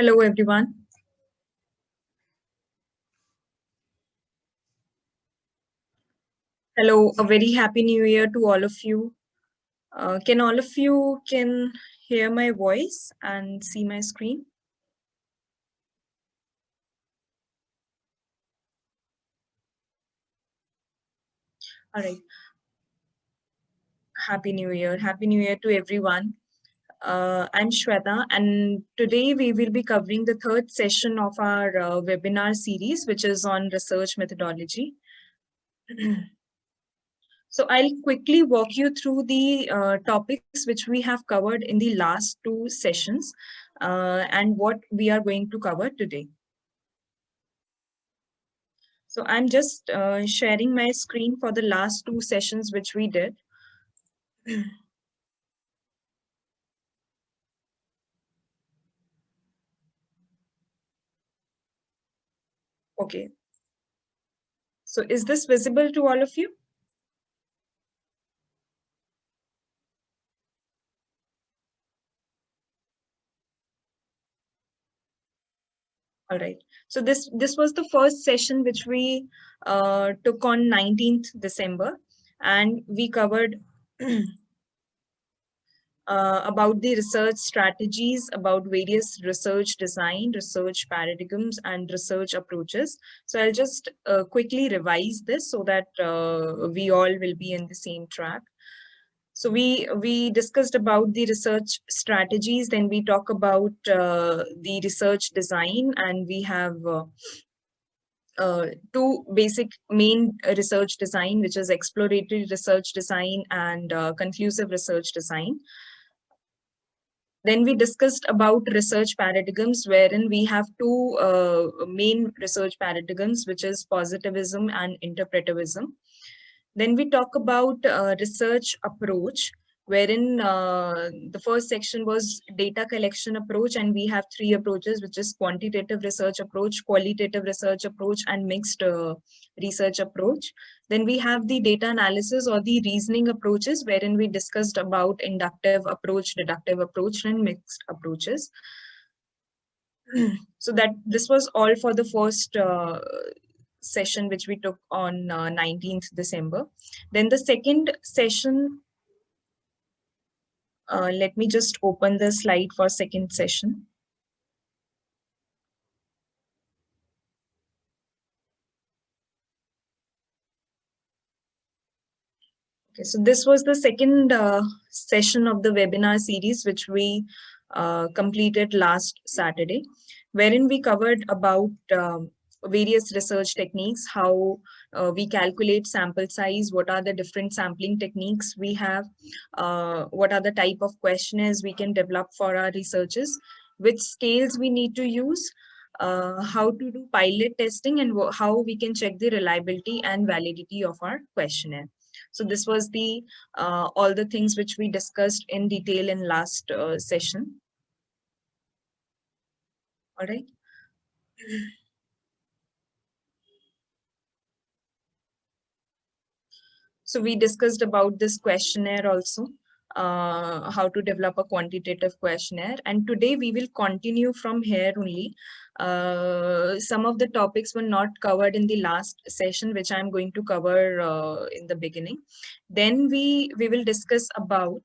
Hello, everyone. Hello, a very happy new year to all of you. Can all of you can hear my voice and see my screen? All right. Happy New Year. Happy New Year to everyone. I'm Shweta, and today we will be covering the third session of our webinar series, which is on research methodology. So I'll quickly walk you through the topics which we have covered in the last two sessions and what we are going to cover today. So I'm just sharing my screen for the last two sessions which we did. Okay. So is this visible to all of you? All right. So this was the first session which we took on 19th December, and we covered about the research strategies, about various research design, research paradigms, and research approaches. So I'll just quickly revise this so that we all will be in the same track. So we discussed about the research strategies, then we talk about the research design, and we have two basic main research design, which is exploratory research design and conclusive research design. Then we discussed about research paradigms, wherein we have two main research paradigms, which is positivism and interpretivism. Then we talk about research approach, wherein the first section was data collection approach, and we have three approaches, which is quantitative research approach, qualitative research approach, and mixed research approach. Then we have the data analysis or the reasoning approaches, wherein we discussed about inductive approach, deductive approach, and mixed approaches. So that this was all for the first session which we took on 19th December. Then the second session, let me just open the slide for second session. Okay, so this was the second session of the webinar series, which we completed last Saturday, wherein we covered about various research techniques, how we calculate sample size, what are the different sampling techniques we have, what are the type of questionnaires we can develop for our researches, which scales we need to use, how to do pilot testing, and how we can check the reliability and validity of our questionnaire. So this was the all the things which we discussed in detail in last session. All right. So we discussed about this questionnaire also, how to develop a quantitative questionnaire. And today we will continue from here only. Some of the topics were not covered in the last session, which I'm going to cover in the beginning. Then we will discuss about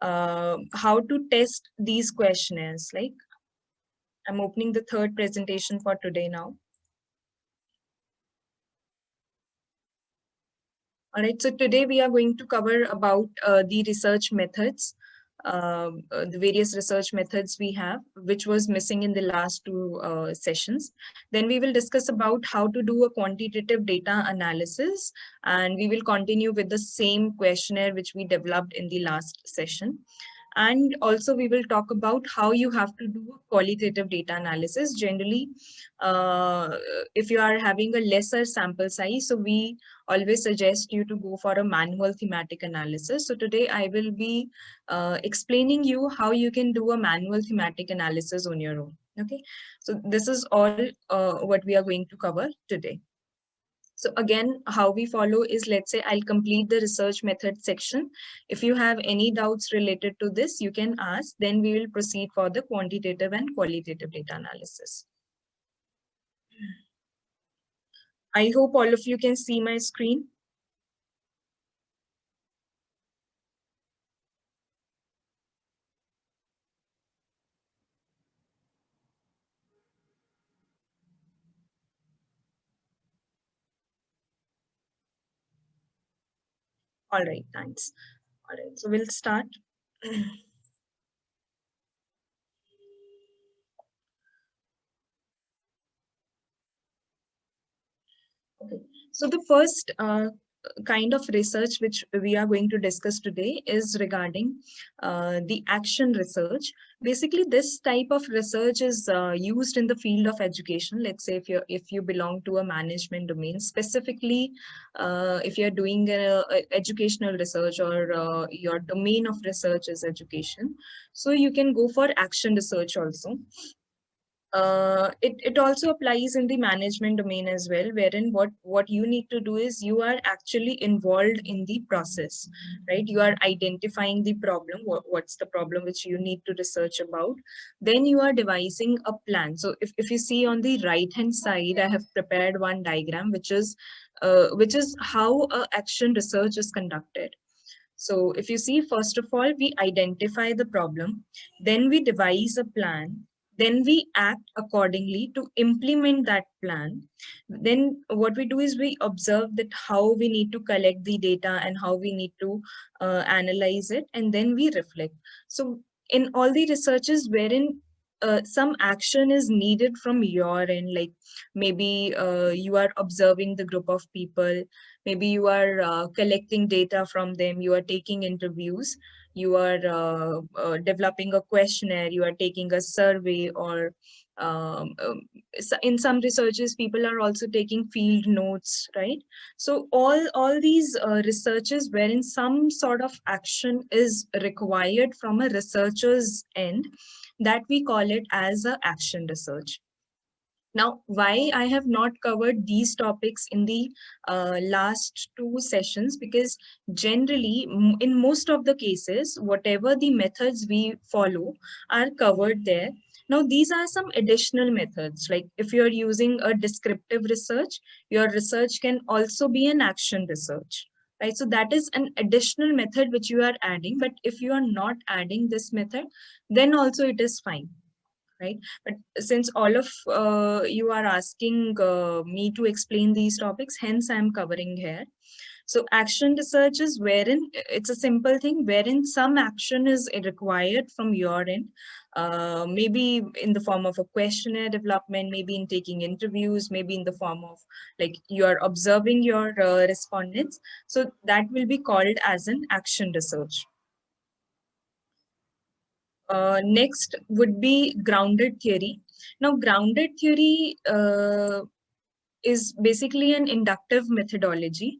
how to test these questionnaires. Like, I'm opening the third presentation for today now. All right, so today we are going to cover about the research methods, the various research methods we have, which was missing in the last two sessions. Then we will discuss about how to do a quantitative data analysis, and we will continue with the same questionnaire which we developed in the last session. And also we will talk about how you have to do a qualitative data analysis. Generally, uh, if you are having a lesser sample size, so we always suggest you to go for a manual thematic analysis. So today I will be explaining you how you can do a manual thematic analysis on your own. Okay, so this is all what we are going to cover today. So again, how we follow is, let's say I'll complete the research method section. If you have any doubts related to this, you can ask, then we will proceed for the quantitative and qualitative data analysis. I hope all of you can see my screen. All right, thanks. All right, so we'll start. Okay. So the first kind of research which we are going to discuss today is regarding the action research. Basically, this type of research is used in the field of education. Let's say if you belong to a management domain, specifically if you're doing a educational research, or your domain of research is education, so you can go for action research also. It also applies in the management domain as well, wherein what you need to do is you are actually involved in the process, right? You are identifying the problem, what's the problem which you need to research about. Then you are devising a plan. So if you see on the right hand side, I have prepared one diagram which is how action research is conducted. So if you see, first of all, we identify the problem, then we devise a plan, then we act accordingly to implement that plan. Then what we do is we observe that how we need to collect the data and how we need to analyze it, and then we reflect. So in all the researches wherein some action is needed from your end, like maybe you are observing the group of people, maybe you are collecting data from them, you are taking interviews, you are developing a questionnaire, you are taking a survey, or in some researches people are also taking field notes, right? So all these researches wherein some sort of action is required from a researcher's end, that we call it as a action research. Now, why I have not covered these topics in the last two sessions? Because generally, in most of the cases, whatever the methods we follow are covered there. Now, these are some additional methods. Like if you're using a descriptive research, your research can also be an action research. Right, so that is an additional method which you are adding. But if you are not adding this method, then also it is fine, right? But since all of you are asking me to explain these topics, hence I'm covering here. So action research is wherein it's a simple thing wherein some action is required from your end, maybe in the form of a questionnaire development, maybe in taking interviews, maybe in the form of like you are observing your respondents. So that will be called as an action research. Next would be grounded theory. Now, grounded theory is basically an inductive methodology.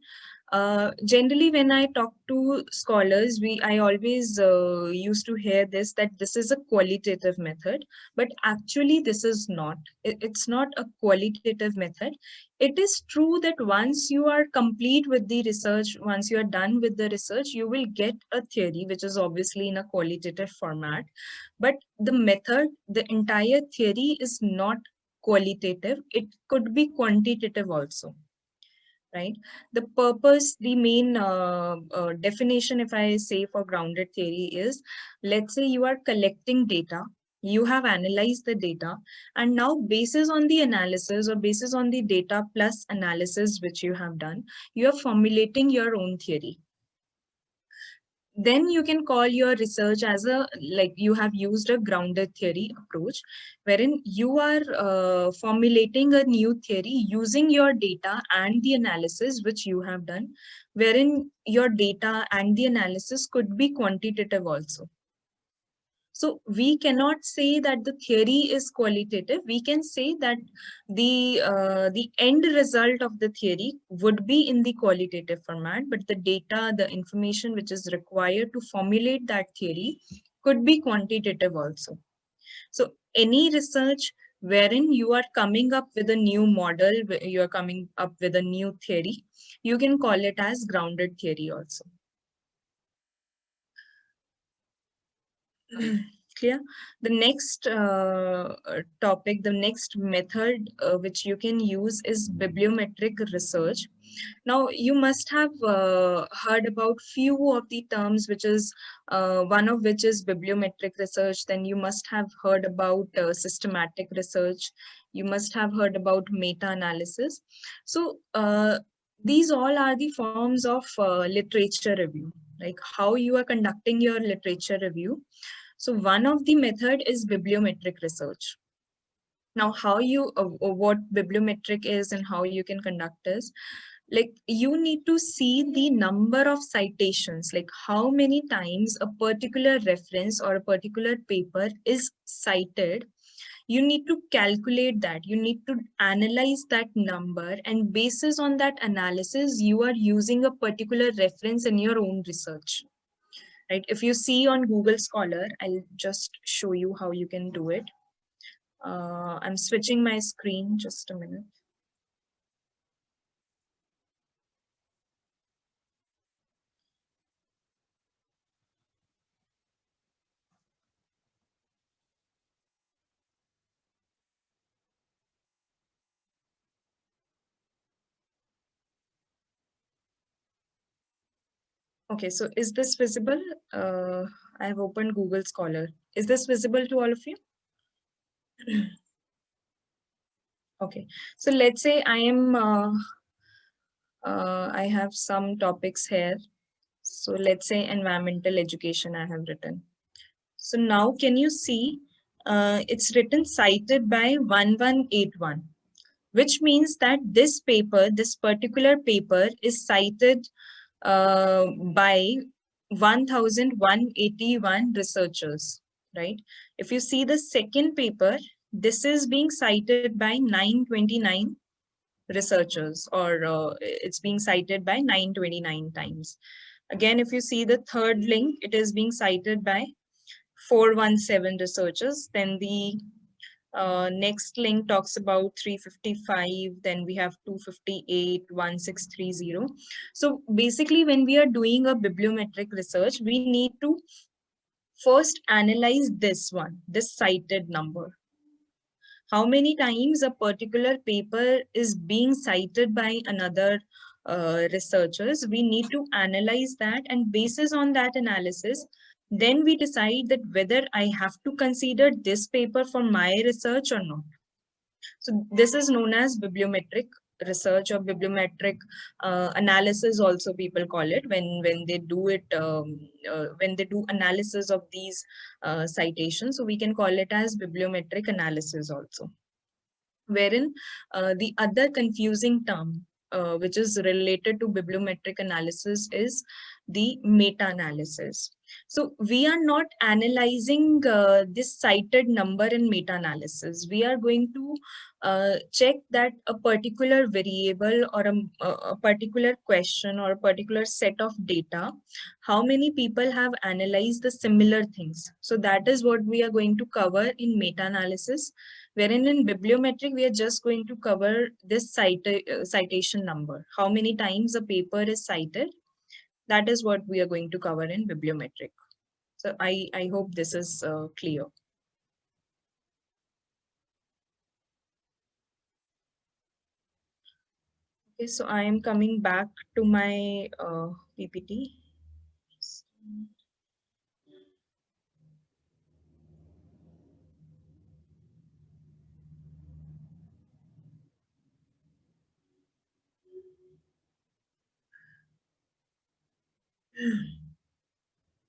Generally, when I talk to scholars, I always used to hear this, that this is a qualitative method, but actually this is not. It's not a qualitative method. It is true that once you are complete with the research, once you are done with the research, you will get a theory, which is obviously in a qualitative format. But the method, the entire theory is not qualitative. It could be quantitative also, right? The purpose, the main definition, if I say for grounded theory is, let's say you are collecting data, you have analyzed the data, and now basis on the analysis or basis on the data plus analysis which you have done, you are formulating your own theory. Then you can call your research as a, like you have used a grounded theory approach, wherein you are formulating a new theory using your data and the analysis which you have done, wherein your data and the analysis could be quantitative also. So we cannot say that the theory is qualitative. We can say that the end result of the theory would be in the qualitative format, but the data, the information which is required to formulate that theory could be quantitative also. So any research wherein you are coming up with a new model, you are coming up with a new theory. You can call it as grounded theory also. Clear? The next topic, the next method which you can use is bibliometric research. Now, you must have heard about few of the terms, which is one of which is bibliometric research. Then you must have heard about systematic research. You must have heard about meta-analysis. So these all are the forms of literature review, like how you are conducting your literature review. So one of the method is bibliometric research. Now, how you what bibliometric is and how you can conduct is, like you need to see the number of citations, like how many times a particular reference or a particular paper is cited. You need to calculate that. You need to analyze that number, and basis on that analysis, you are using a particular reference in your own research. Right? If you see on Google Scholar, I'll just show you how you can do it. I'm switching my screen, just a minute. Okay, so is this visible? I have opened Google Scholar. Is this visible to all of you? Okay, so let's say I have some topics here. So let's say environmental education I have written. So now can you see it's written cited by 1181, which means that this paper, this particular paper is cited by 1181 researchers, right? If you see the second paper, this is being cited by 929 researchers, or it's being cited by 929 times. Again, if you see the third link, it is being cited by 417 researchers. Then the next link talks about 355, then we have 258, 1630. So basically, when we are doing a bibliometric research, we need to first analyze this one, this cited number. How many times a particular paper is being cited by another researchers, we need to analyze that, and basis on that analysis, then we decide that whether I have to consider this paper for my research or not. So this is known as bibliometric research, or bibliometric analysis also people call it, when they do it, when they do analysis of these citations. So we can call it as bibliometric analysis also. Wherein the other confusing term which is related to bibliometric analysis is the meta-analysis. So we are not analyzing this cited number in meta-analysis. We are going to check that a particular variable, or a particular question, or a particular set of data, how many people have analyzed the similar things. So that is what we are going to cover in meta-analysis, wherein in bibliometric, we are just going to cover this citation number. How many times a paper is cited? That is what we are going to cover in bibliometric. So I hope this is clear. Okay, so I am coming back to my PPT.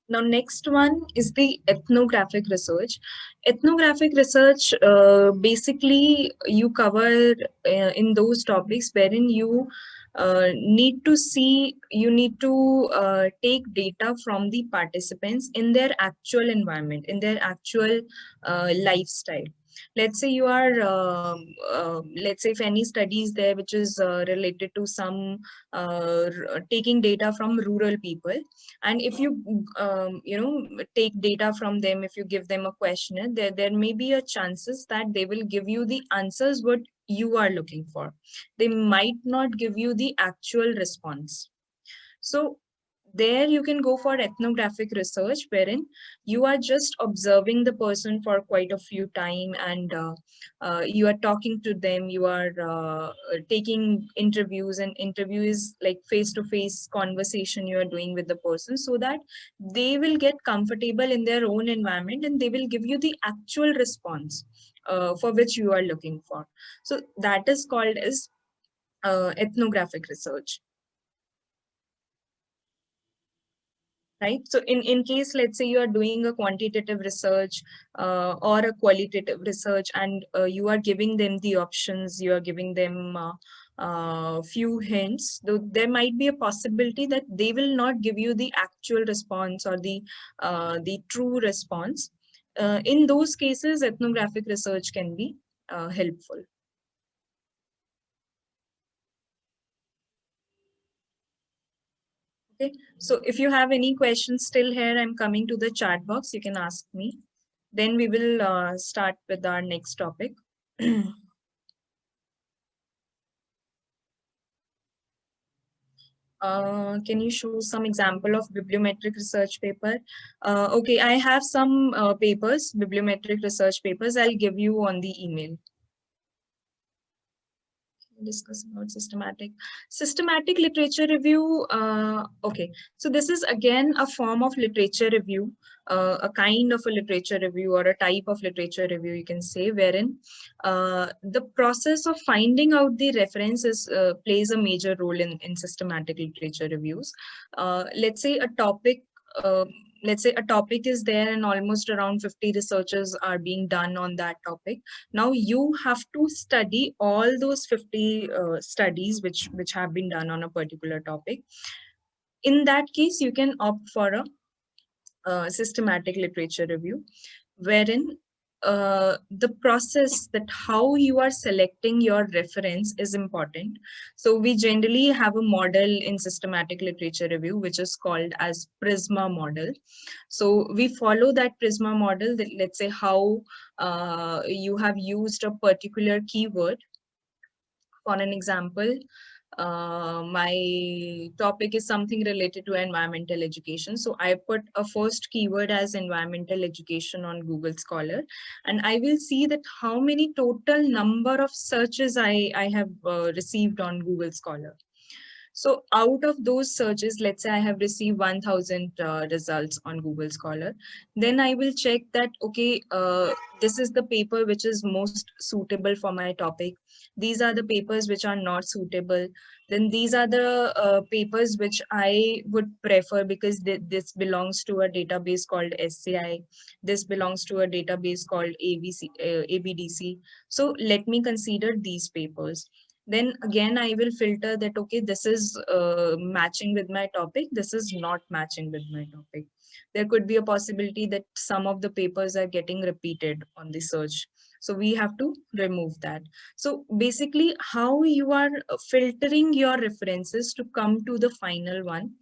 Now, next one is the ethnographic research. Ethnographic research, basically you cover in those topics wherein you need to see, you need to take data from the participants in their actual environment, in their actual lifestyle. Let's say you are, let's say if any study is there which is related to some taking data from rural people, and if you take data from them, if you give them a questionnaire, there may be a chances that they will give you the answers what you are looking for. They might not give you the actual response. So there you can go for ethnographic research, wherein you are just observing the person for quite a few time, and you are talking to them, you are taking interviews, and interview is like face-to-face conversation you are doing with the person, so that they will get comfortable in their own environment and they will give you the actual response for which you are looking for. So that is called as ethnographic research. Right? So in case, let's say you are doing a quantitative research or a qualitative research, and you are giving them the options, you are giving them few hints, though there might be a possibility that they will not give you the actual response or the true response. In those cases, ethnographic research can be helpful. Okay, so if you have any questions still here, I'm coming to the chat box, you can ask me. Then we will start with our next topic. Can you show some example of bibliometric research paper? Okay, I have some papers, bibliometric research papers. I'll give you on the email. Discuss about systematic literature review. Okay, so this is again a form of literature review, a kind of a literature review or a type of literature review, you can say, wherein the process of finding out the references plays a major role in systematic literature reviews. Let's say a topic, let's say a topic is there and almost around 50 researchers are being done on that topic. Now you have to study all those 50 studies which have been done on a particular topic. In that case, you can opt for a systematic literature review, wherein the process that how you are selecting your reference is important. So we generally have a model in systematic literature review which is called as PRISMA model. So we follow that PRISMA model, that let's say how you have used a particular keyword. For an example, my topic is something related to environmental education. So I put a first keyword as environmental education on Google Scholar, and I will see that how many total number of searches I have received on Google Scholar. So out of those searches, let's say I have received 1000 results on Google Scholar, then I will check that, okay, this is the paper which is most suitable for my topic. These are the papers which are not suitable. Then these are the papers which I would prefer because this belongs to a database called SCI. This belongs to a database called ABDC. So let me consider these papers. Then again, I will filter that, okay, this is matching with my topic, this is not matching with my topic. There could be a possibility that some of the papers are getting repeated on the search. So we have to remove that. So basically, how you are filtering your references to come to the final one,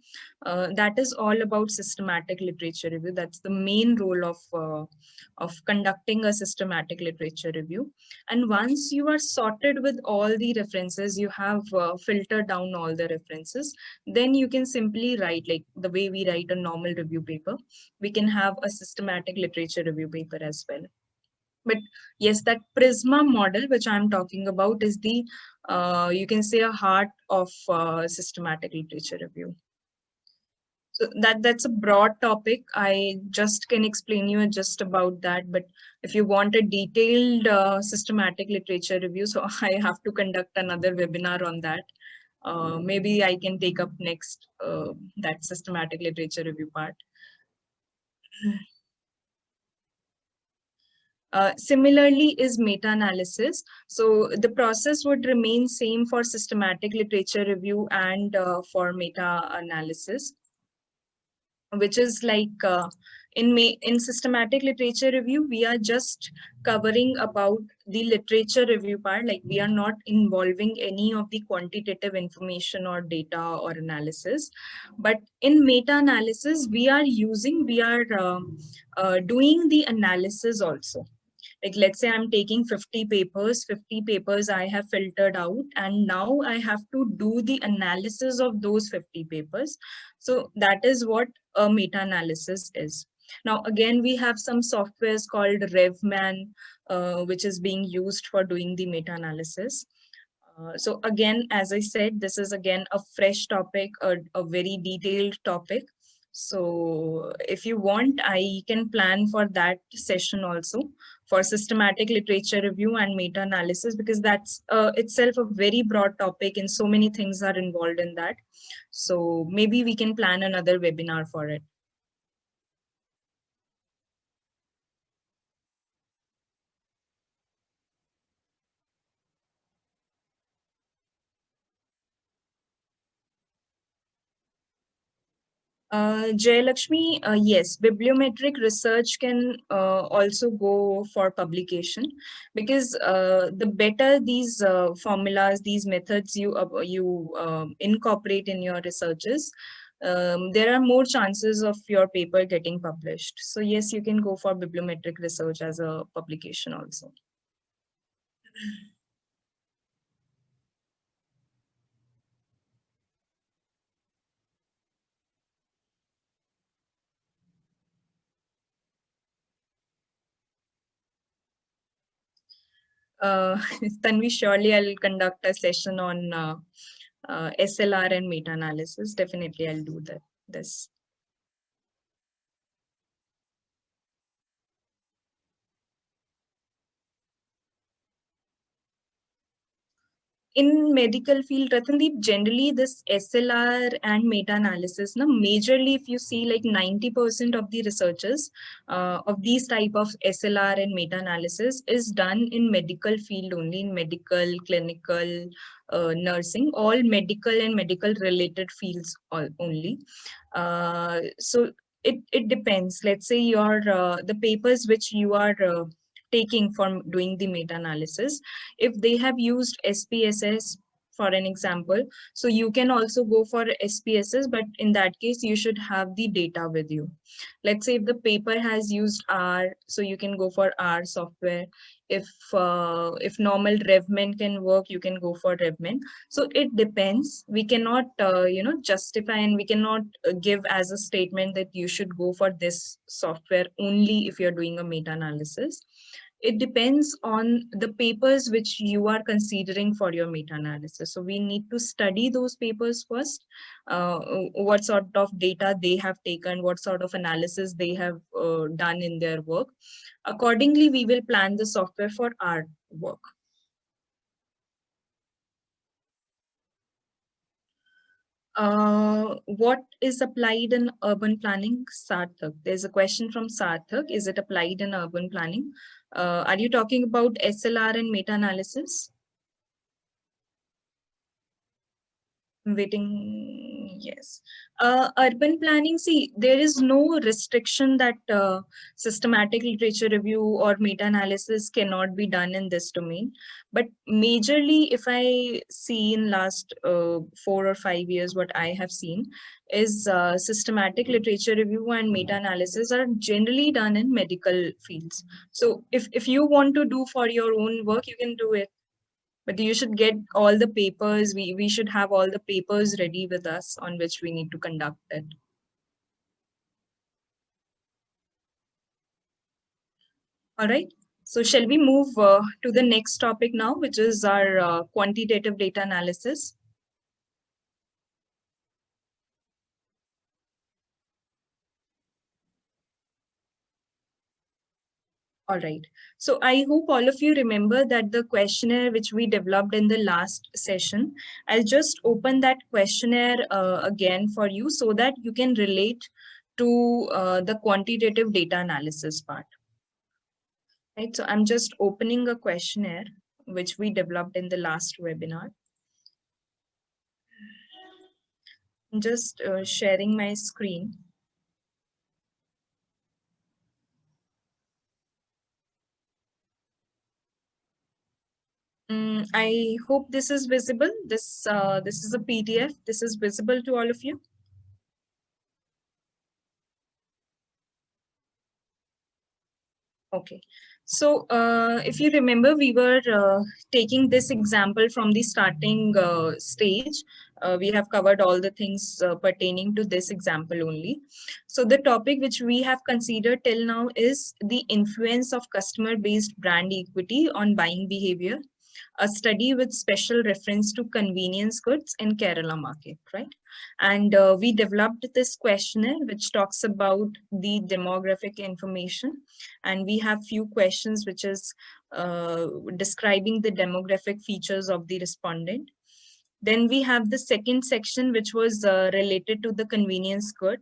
that is all about systematic literature review. That's the main role of conducting a systematic literature review. And once you are sorted with all the references, you have filtered down all the references, then you can simply write like the way we write a normal review paper. We can have a systematic literature review paper as well. But yes, that PRISMA model, which I'm talking about, is the, you can say, a heart of systematic literature review. So that's a broad topic. I just can explain you just about that. But if you want a detailed systematic literature review, so I have to conduct another webinar on that. Maybe I can take up next that systematic literature review part. Similarly is meta-analysis. So the process would remain same for systematic literature review and for meta-analysis, which is like, In systematic literature review, we are just covering about the literature review part, like we are not involving any of the quantitative information or data or analysis. But in meta-analysis, we are doing the analysis also. Like, let's say I'm taking 50 papers, 50 papers I have filtered out, and now I have to do the analysis of those 50 papers. So that is what a meta-analysis is. Now, again, we have some softwares called RevMan, which is being used for doing the meta-analysis. So again, as I said, this is again a fresh topic, a very detailed topic. So if you want, I can plan for that session also, for systematic literature review and meta-analysis, because that's itself a very broad topic and so many things are involved in that. So maybe we can plan another webinar for it. Jayalakshmi, yes, bibliometric research can also go for publication, because the better these formulas, these methods you incorporate in your researches, there are more chances of your paper getting published. So yes, you can go for bibliometric research as a publication also. Tanvi, surely I'll conduct a session on SLR and meta-analysis. Definitely I'll do that. This. In medical field, Ratandeep, generally this SLR and meta-analysis, na, majorly if you see, like 90% of the researches of these type of SLR and meta-analysis is done in medical field only, in medical, clinical, nursing, all medical and medical related fields only. So it depends. Let's say the papers which you are taking for doing the meta-analysis, if they have used SPSS for an example, so you can also go for SPSS, but in that case you should have the data with you. Let's say if the paper has used R, so you can go for R software. If normal RevMan can work, you can go for RevMan. So it depends. We cannot justify, and we cannot give as a statement that you should go for this software only if you're doing a meta-analysis. It depends on the papers which you are considering for your meta-analysis. So we need to study those papers first, what sort of data they have taken, what sort of analysis they have done in their work. Accordingly, we will plan the software for our work. What is applied in urban planning? Sarthak. There's a question from Sarthak. Is it applied in urban planning? Are you talking about SLR and meta-analysis? Waiting, yes. Urban planning, see, there is no restriction that systematic literature review or meta-analysis cannot be done in this domain. But majorly, if I see in last 4 or 5 years, what I have seen is systematic literature review and meta-analysis are generally done in medical fields. So if you want to do for your own work, you can do it, but you should get all the papers. We should have all the papers ready with us on which we need to conduct it. All right. So shall we move to the next topic now, which is our quantitative data analysis? All right. So I hope all of you remember that the questionnaire which we developed in the last session, I'll just open that questionnaire again for you so that you can relate to the quantitative data analysis part. Right, so I'm just opening a questionnaire which we developed in the last webinar. I'm just sharing my screen. I hope this is visible. This is a PDF. This is visible to all of you. Okay. So if you remember, we were taking this example from the starting stage. We have covered all the things pertaining to this example only. So the topic which we have considered till now is the influence of customer-based brand equity on buying behavior, a study with special reference to convenience goods in Kerala market, right? And we developed this questionnaire which talks about the demographic information, and we have few questions which is describing the demographic features of the respondent. Then we have the second section which was related to the convenience good.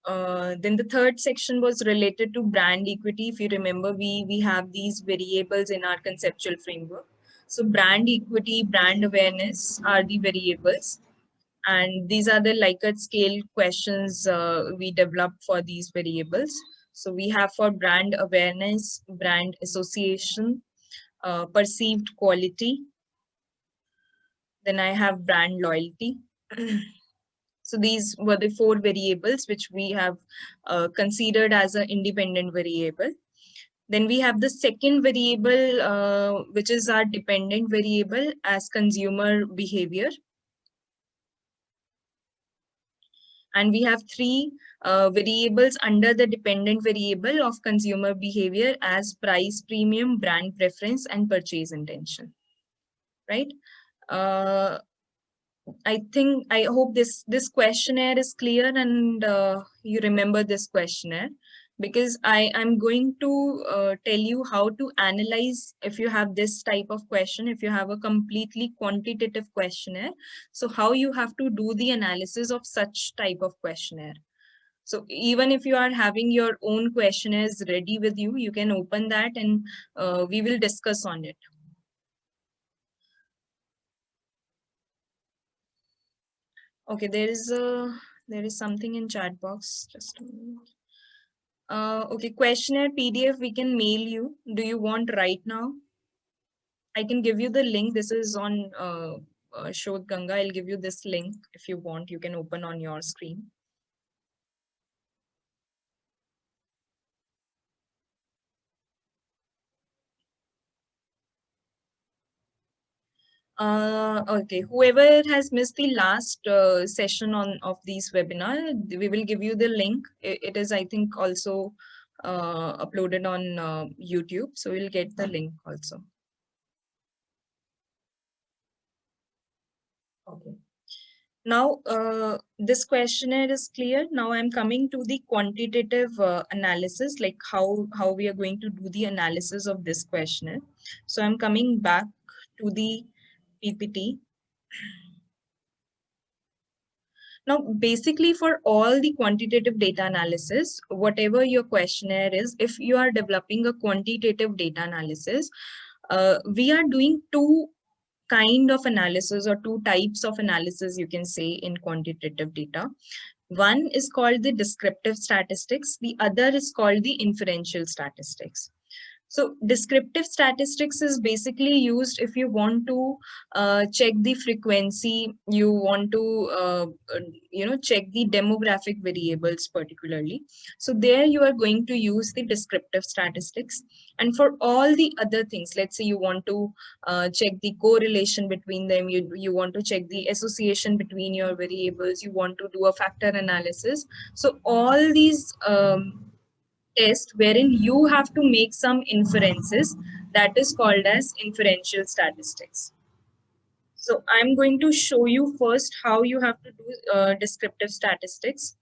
Then the third section was related to brand equity. If you remember, we have these variables in our conceptual framework. So brand equity, brand awareness are the variables. And these are the Likert scale questions we developed for these variables. So we have for brand awareness, brand association, perceived quality. Then I have brand loyalty. So these were the four variables which we have considered as an independent variable. Then we have the second variable, which is our dependent variable as consumer behavior. And we have three variables under the dependent variable of consumer behavior as price premium, brand preference, and purchase intention, right? Uh, I hope this questionnaire is clear and you remember this questionnaire, because I'm going to tell you how to analyze if you have this type of question, if you have a completely quantitative questionnaire. So how you have to do the analysis of such type of questionnaire. So even if you are having your own questionnaires ready with you, you can open that and we will discuss on it. Okay, there is something in chat box. Just a minute. Okay, questionnaire PDF we can mail you. Do you want right now? I can give you the link. This is on Shodh Ganga. I'll give you this link if you want. You can open on your screen. Okay, whoever has missed the last session of these webinar, we will give you the link. It is, I think, also uploaded on YouTube, so we'll get the link also. Okay. Now, this questionnaire is clear. Now I'm coming to the quantitative analysis, like how we are going to do the analysis of this questionnaire. So I'm coming back to the PPT. Now, basically for all the quantitative data analysis, whatever your questionnaire is, if you are developing a quantitative data analysis, we are doing two kind of analysis or two types of analysis, you can say, in quantitative data. One is called the descriptive statistics. The other is called the inferential statistics. So descriptive statistics is basically used if you want to check the frequency, you want to check the demographic variables particularly. So there you are going to use the descriptive statistics. And for all the other things, let's say you want to check the correlation between them, you want to check the association between your variables, you want to do a factor analysis. So all these test wherein you have to make some inferences, that is called as inferential statistics. So I'm going to show you first how you have to do descriptive statistics.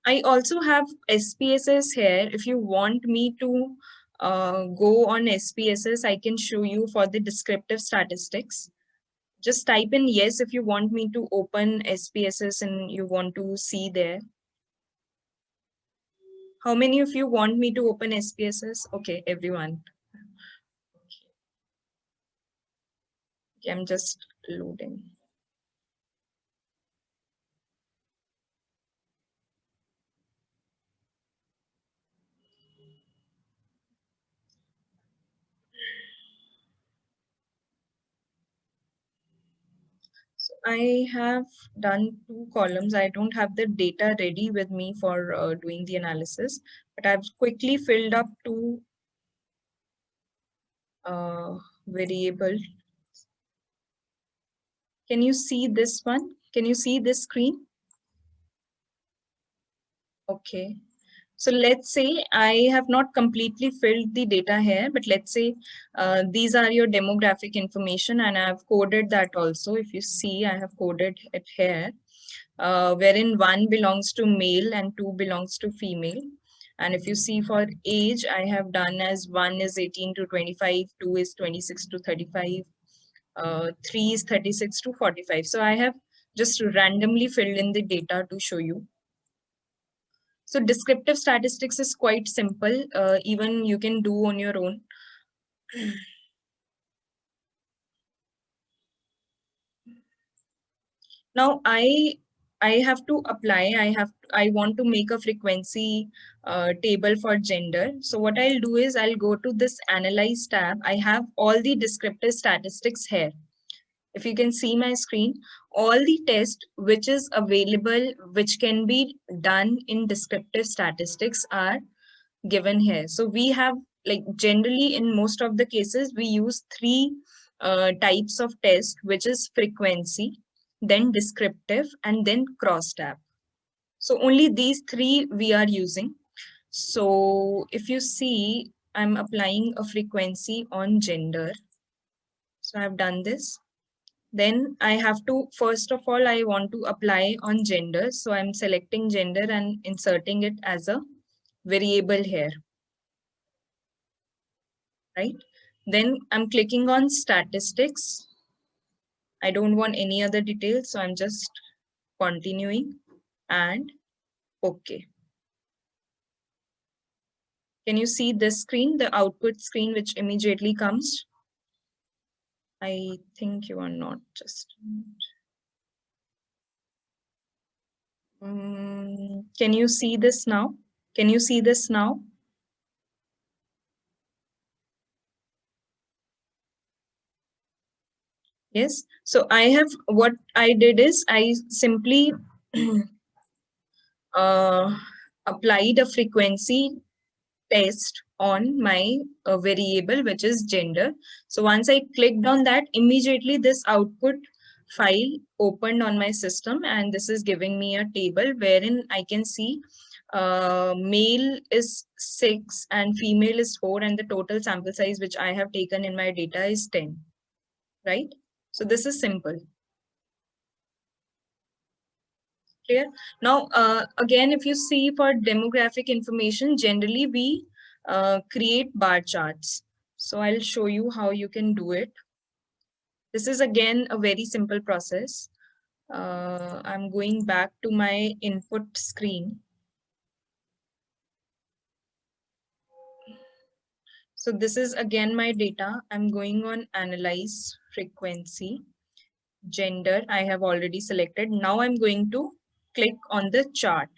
I also have SPSS here. If you want me to go on SPSS, I can show you for the descriptive statistics. Just type in yes if you want me to open SPSS and you want to see there. How many of you want me to open SPSS? Okay, everyone. Okay, I'm just loading. I have done two columns. I don't have the data ready with me for doing the analysis, but I've quickly filled up two variable. Can you see this one? Can you see this screen? Okay. So let's say I have not completely filled the data here, but let's say these are your demographic information and I've coded that also. If you see, I have coded it here, wherein one belongs to male and two belongs to female. And if you see for age, I have done as one is 18 to 25, two is 26 to 35, three is 36 to 45. So I have just randomly filled in the data to show you. So descriptive statistics is quite simple. Even you can do on your own. Now I have to apply. I want to make a frequency table for gender. So what I'll do is I'll go to this analyze tab. I have all the descriptive statistics here. If you can see my screen, all the tests which is available, which can be done in descriptive statistics are given here. So we have, like, generally in most of the cases, we use three types of test, which is frequency, then descriptive, and then crosstab. So only these three we are using. So if you see, I'm applying a frequency on gender. So I've done this. Then I have to, first of all, I want to apply on gender. So I'm selecting gender and inserting it as a variable here. Right? Then I'm clicking on statistics. I don't want any other details, so I'm just continuing and okay. Can you see this screen, the output screen, which immediately comes? I think you are not just. Can you see this now? Can you see this now? Yes. So I have, what I did is I simply applied a frequency test on my variable, which is gender. So once I clicked on that, immediately this output file opened on my system, and this is giving me a table wherein I can see male is 6 and female is 4, and the total sample size which I have taken in my data is 10, right? So this is simple. Clear? Now, again, if you see for demographic information, generally we create bar charts. So I'll show you how you can do it. This is again a very simple process. I'm going back to my input screen. So this is again my data. I'm going on analyze frequency, gender. I have already selected. Now I'm going to click on the chart.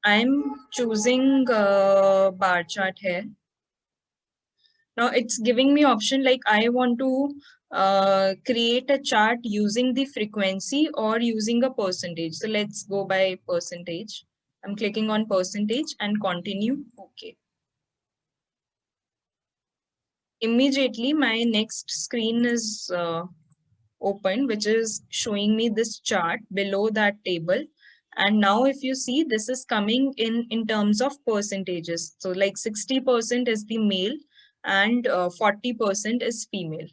I'm choosing bar chart here. Now it's giving me option like I want to create a chart using the frequency or using a percentage. So let's go by percentage. I'm clicking on percentage and continue. Okay. Immediately my next screen is open, which is showing me this chart below that table. And now if you see, this is coming in terms of percentages. So like 60% is the male and 40% is female.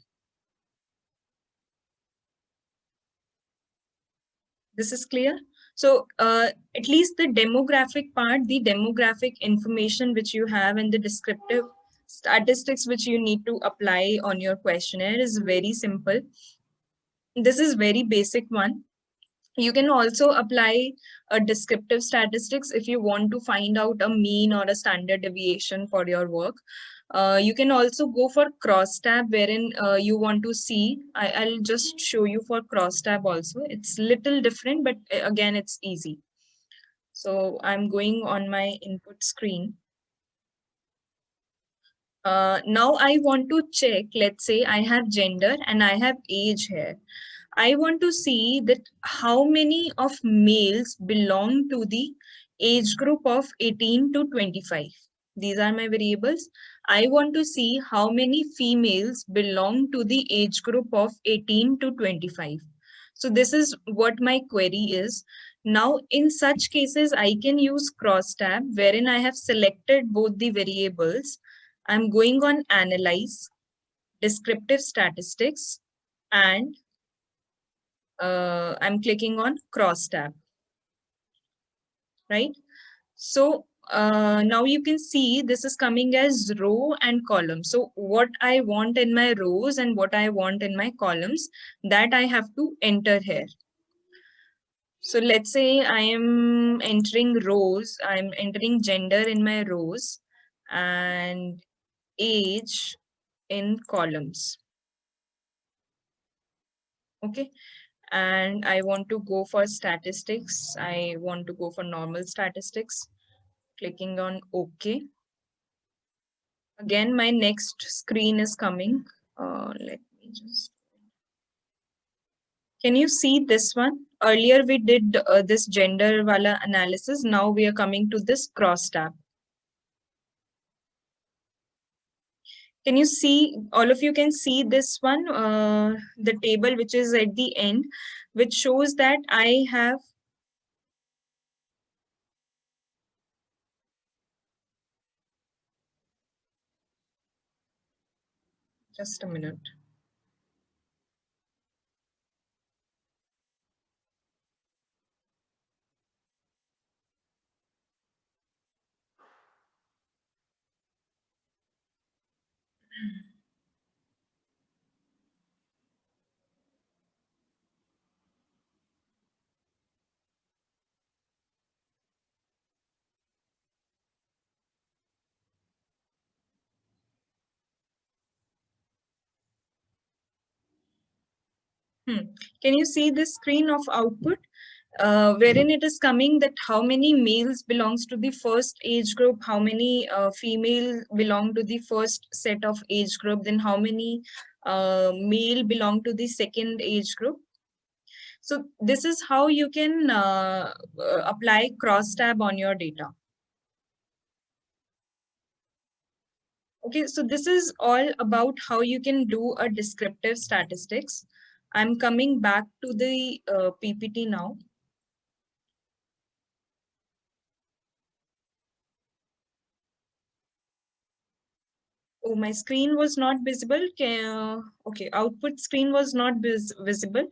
This is clear. So at least the demographic part, the demographic information which you have and the descriptive statistics which you need to apply on your questionnaire is very simple. This is very basic one. You can also apply a descriptive statistics if you want to find out a mean or a standard deviation for your work. You can also go for crosstab wherein you want to see. I'll just show you for crosstab also. It's little different, but again, it's easy. So I'm going on my input screen. Now I want to check, let's say I have gender and I have age here. I want to see that how many of males belong to the age group of 18 to 25. These are my variables. I want to see how many females belong to the age group of 18 to 25. So this is what my query is. Now, in such cases, I can use crosstab wherein I have selected both the variables. I'm going on analyze, descriptive statistics, and I'm clicking on crosstab, right? So now you can see this is coming as row and column. So what I want in my rows and what I want in my columns, that I have to enter here. So let's say I am entering rows, I'm entering gender in my rows and age in columns. Okay. And I want to go for statistics. I want to go for normal statistics. Clicking on OK. Again, my next screen is coming. Let me just. Can you see this one? Earlier we did this gender wala analysis. Now we are coming to this cross tab. Can you see, all of you can see this one, the table which is at the end, which shows that I have. Just a minute. Can you see this screen of output? Wherein it is coming that how many males belongs to the first age group, how many female belong to the first set of age group, then how many male belong to the second age group. So this is how you can apply crosstab on your data. Okay, so this is all about how you can do a descriptive statistics. I'm coming back to the PPT now. Oh, my screen was not visible. Okay, output screen was not visible.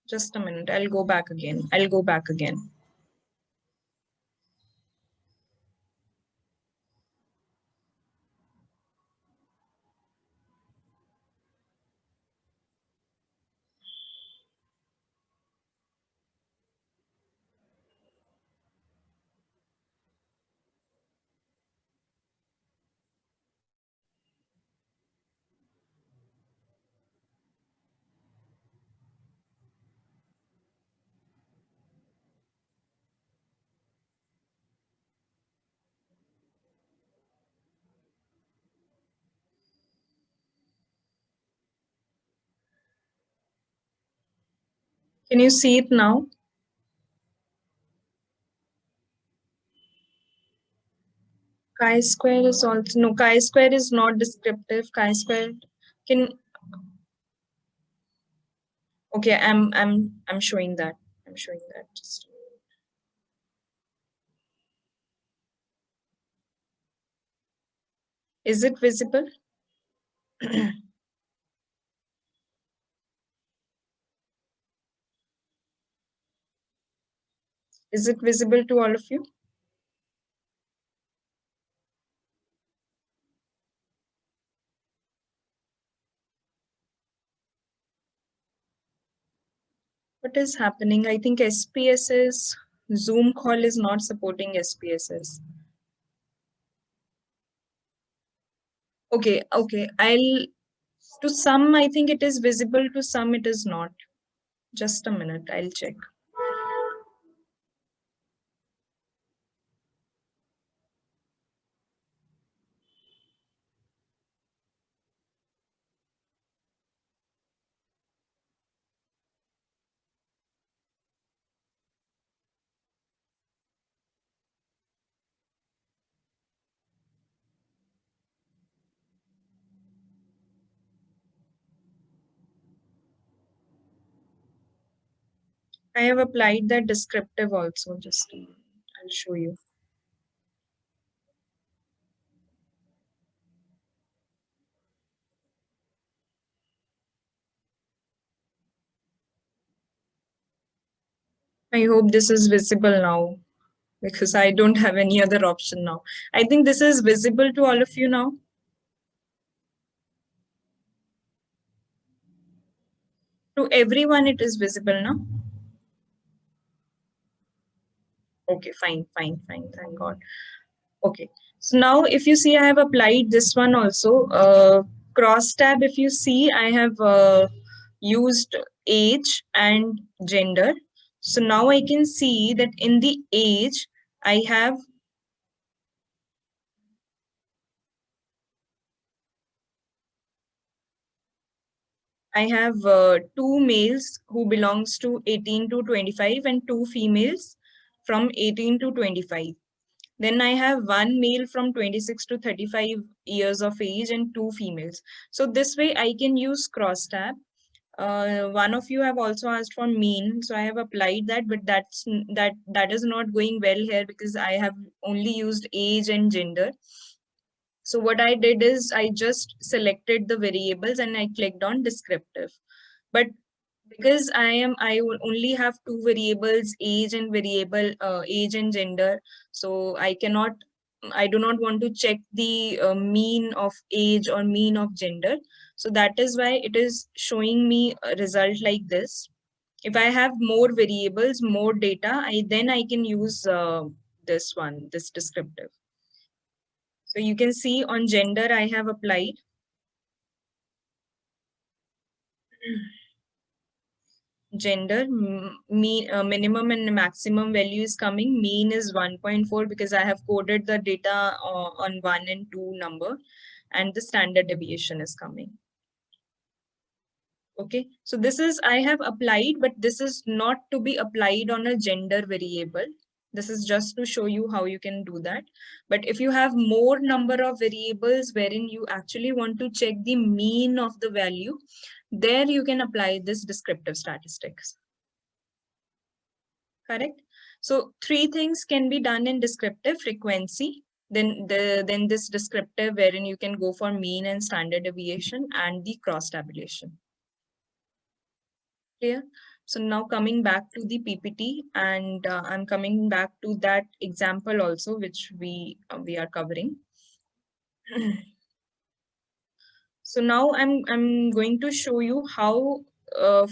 Just a minute. I'll go back again. I'll go back again. Can you see it now? Chi-square is also, no, chi-square is not descriptive. Chi-square can, okay, I'm showing that. I'm showing that. Just, is it visible? Is it visible to all of you? What is happening? I think SPSS, Zoom call is not supporting SPSS. Okay, okay. To some, I think it is visible, to some it is not. Just a minute, I'll check. I have applied that descriptive also. Just I'll show you. I hope this is visible now because I don't have any other option now. I think this is visible to all of you now. To everyone, it is visible now. Okay, fine, fine, fine. Thank God. Okay. So now if you see, I have applied this one also. Cross tab, if you see, I have used age and gender. So now I can see that in the age, I have two males who belongs to 18 to 25 and two females from 18 to 25. Then I have one male from 26 to 35 years of age and two females. So this way I can use cross tab. One of you have also asked for mean, so I have applied that, but that is not going well here because I have only used age and gender. So what I did is I just selected the variables and I clicked on descriptive. But because only have two variables, age and age and gender, so I do not want to check the mean of age or mean of gender. So that is why it is showing me a result like this. If I have more variables, more data, then I can use this descriptive. So you can see on gender I have applied gender, minimum and maximum value is coming. Mean is 1.4 because I have coded the data on 1 and 2 number, and the standard deviation is coming. Okay, so this is I have applied, but this is not to be applied on a gender variable. This is just to show you how you can do that. But if you have more number of variables wherein you actually want to check the mean of the value, there you can apply this descriptive statistics. Correct? So three things can be done in descriptive: frequency, then this descriptive wherein you can go for mean and standard deviation, and the cross tabulation. Clear? So now coming back to the PPT, and I'm coming back to that example also, which we are covering. So now I'm going to show you how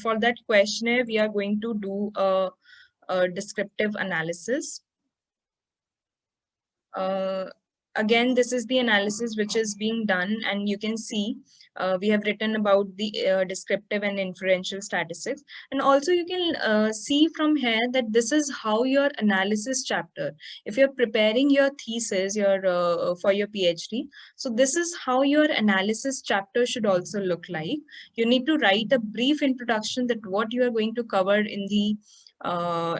for that questionnaire we are going to do a descriptive analysis. Uh, Again, this is the analysis which is being done, and you can see we have written about the descriptive and inferential statistics. And also you can see from here that this is how your analysis chapter, if you're preparing your thesis, for your PhD, so this is how your analysis chapter should also look like. You need to write a brief introduction that what you are going to cover in the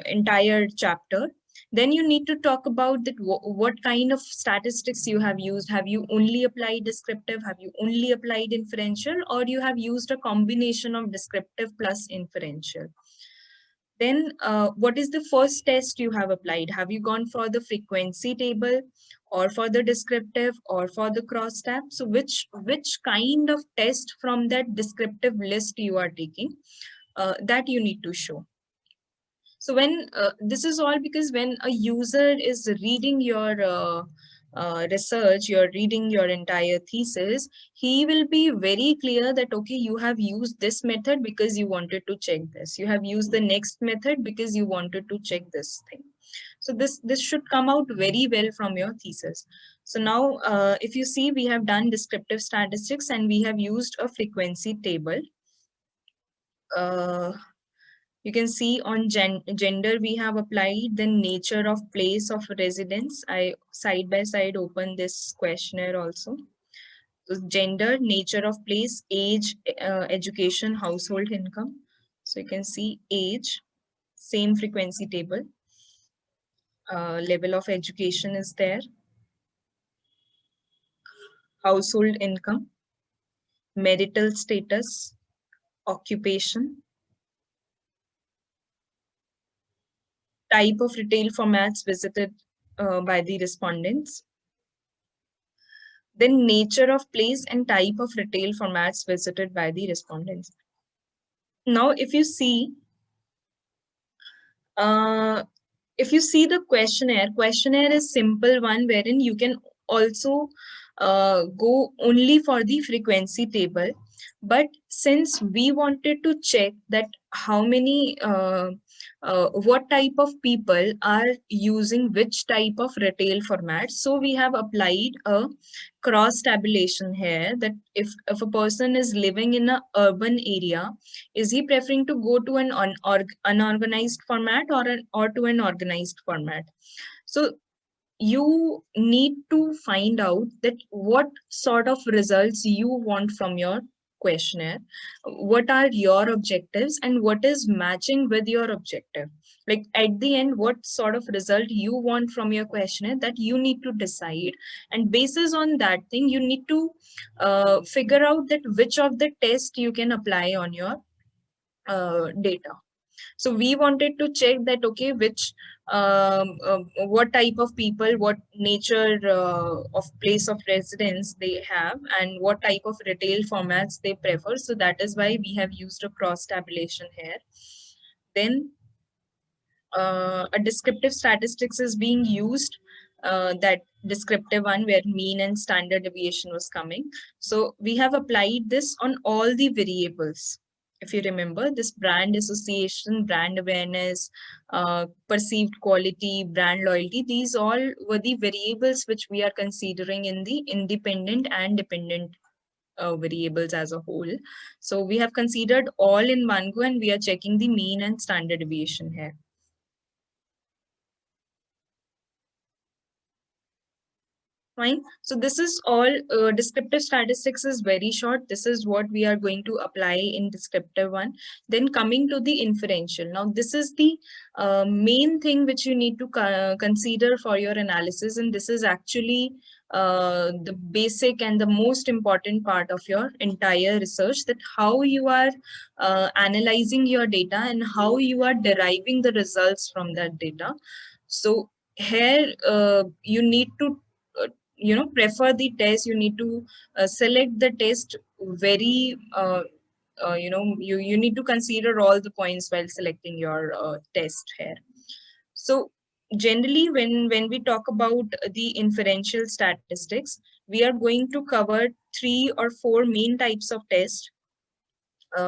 entire chapter. Then you need to talk about that what kind of statistics you have used. Have you only applied descriptive? Have you only applied inferential? Or you have used a combination of descriptive plus inferential? Then what is the first test you have applied? Have you gone for the frequency table, or for the descriptive, or for the cross tab? So which kind of test from that descriptive list you are taking, that you need to show. So when this is all because when a user is reading your research, you're reading your entire thesis, he will be very clear that, okay, you have used this method because you wanted to check this. You have used the next method because you wanted to check this thing. So this should come out very well from your thesis. So now, if you see, we have done descriptive statistics and we have used a frequency table. You can see on gender, we have applied the nature of place of residence. I side by side open this questionnaire also. So gender, nature of place, age, education, household income. So you can see age, same frequency table. Level of education is there. Household income, marital status, occupation, type of retail formats visited by the respondents, then nature of place and type of retail formats visited by the respondents. Now, uh, if you see the questionnaire is simple one wherein you can also go only for the frequency table. But since we wanted to check that how many, what type of people are using which type of retail format, so we have applied a cross tabulation here, that if a person is living in a urban area, is he preferring to go to an unorganized format or to an organized format? So you need to find out that what sort of results you want from your questionnaire, what are your objectives, and what is matching with your objective. Like at the end, what sort of result you want from your questionnaire, that you need to decide, and basis on that thing you need to figure out that which of the test you can apply on your data. So we wanted to check that, okay, which what type of people, what nature of place of residence they have, and what type of retail formats they prefer. So that is why we have used a cross tabulation here. Then a descriptive statistics is being used, that descriptive one where mean and standard deviation was coming. So we have applied this on all the variables. If you remember, this brand association, brand awareness, perceived quality, brand loyalty, these all were the variables which we are considering in the independent and dependent variables as a whole. So we have considered all in one go, and we are checking the mean and standard deviation here. Fine. So this is all, descriptive statistics is very short. This is what we are going to apply in descriptive one. Then coming to the inferential. Now this is the main thing which you need to consider for your analysis. And this is actually the basic and the most important part of your entire research, that how you are analyzing your data and how you are deriving the results from that data. So here you need to prefer the test. You need to select the test very you need to consider all the points while selecting your test here. So generally when we talk about the inferential statistics, we are going to cover 3 or 4 main types of tests,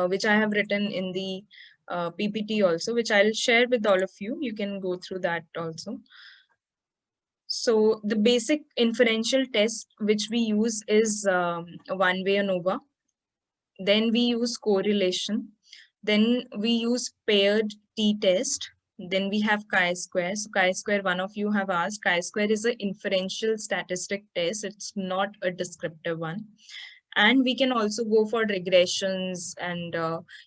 which I have written in the PPT also, which I'll share with all of you. You can go through that also. So the basic inferential test which we use is one-way ANOVA. Then we use correlation. Then we use paired t-test. Then we have chi-square. So chi-square, one of you have asked, chi-square is an inferential statistic test. It's not a descriptive one. And we can also go for regressions and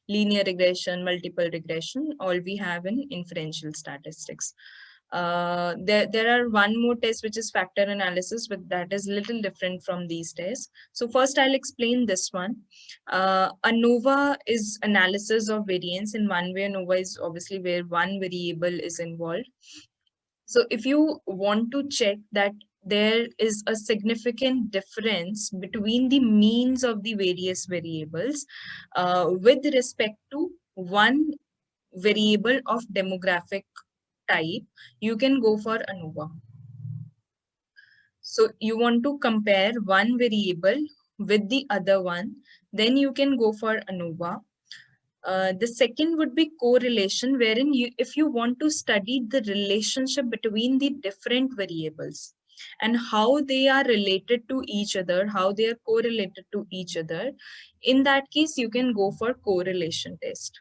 linear regression, multiple regression, all we have in inferential statistics. There are one more test which is factor analysis, but that is little different from these tests. So first I'll explain this one. ANOVA is analysis of variance. In one way, ANOVA is obviously where one variable is involved. So if you want to check that there is a significant difference between the means of the various variables with respect to one variable of demographic type, you can go for ANOVA. So you want to compare one variable with the other one, then you can go for ANOVA. The second would be correlation, wherein if you want to study the relationship between the different variables and how they are related to each other, how they are correlated to each other, in that case, you can go for correlation test.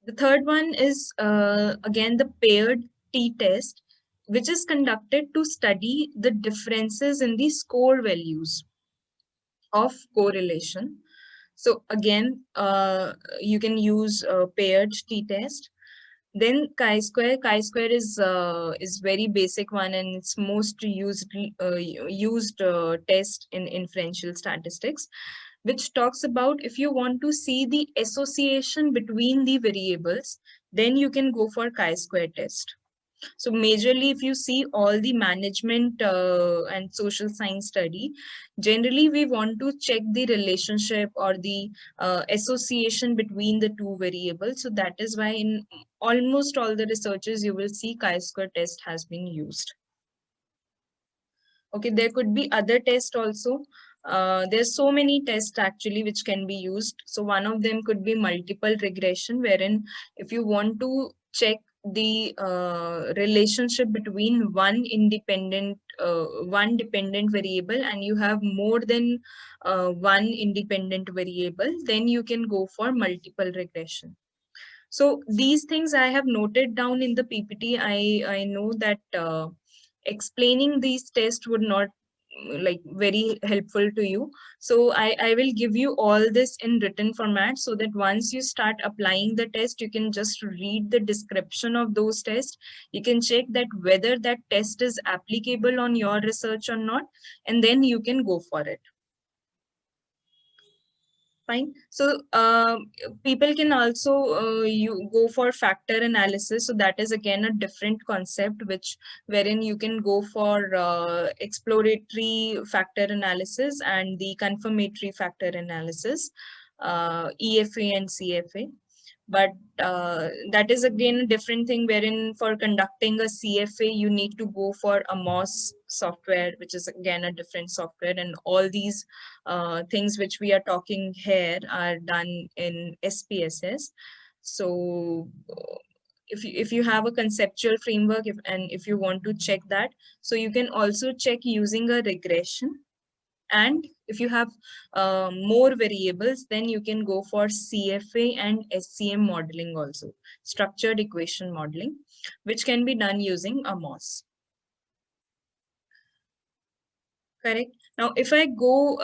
The third one is again the paired t-test, which is conducted to study the differences in the score values of correlation. So again, you can use paired t-test. Then chi-square. Chi-square is very basic one, and it's most used test in inferential statistics, which talks about if you want to see the association between the variables, then you can go for chi-square test. So majorly, if you see all the management and social science study, generally we want to check the relationship or the association between the two variables. So that is why in almost all the researches, you will see chi-square test has been used. Okay, there could be other tests also. There's so many tests actually which can be used. So one of them could be multiple regression, wherein if you want to check the relationship between one dependent variable and you have more than one independent variable, then you can go for multiple regression. So these things I have noted down in the PPT. I know that explaining these tests would not like very helpful to you. So I will give you all this in written format so that once you start applying the test, you can just read the description of those tests. You can check that whether that test is applicable on your research or not, and then you can go for it. Fine. So people can also you go for factor analysis. So that is again a different concept, which wherein you can go for exploratory factor analysis and the confirmatory factor analysis, EFA and CFA. But that is again a different thing, wherein for conducting a CFA, you need to go for a MOS software, which is again a different software. And all these things which we are talking here are done in SPSS. So if you have a conceptual framework, if you want to check that, so you can also check using a regression. And if you have more variables, then you can go for CFA and SCM modeling also, structured equation modeling, which can be done using a MOS. Correct. Now, if I go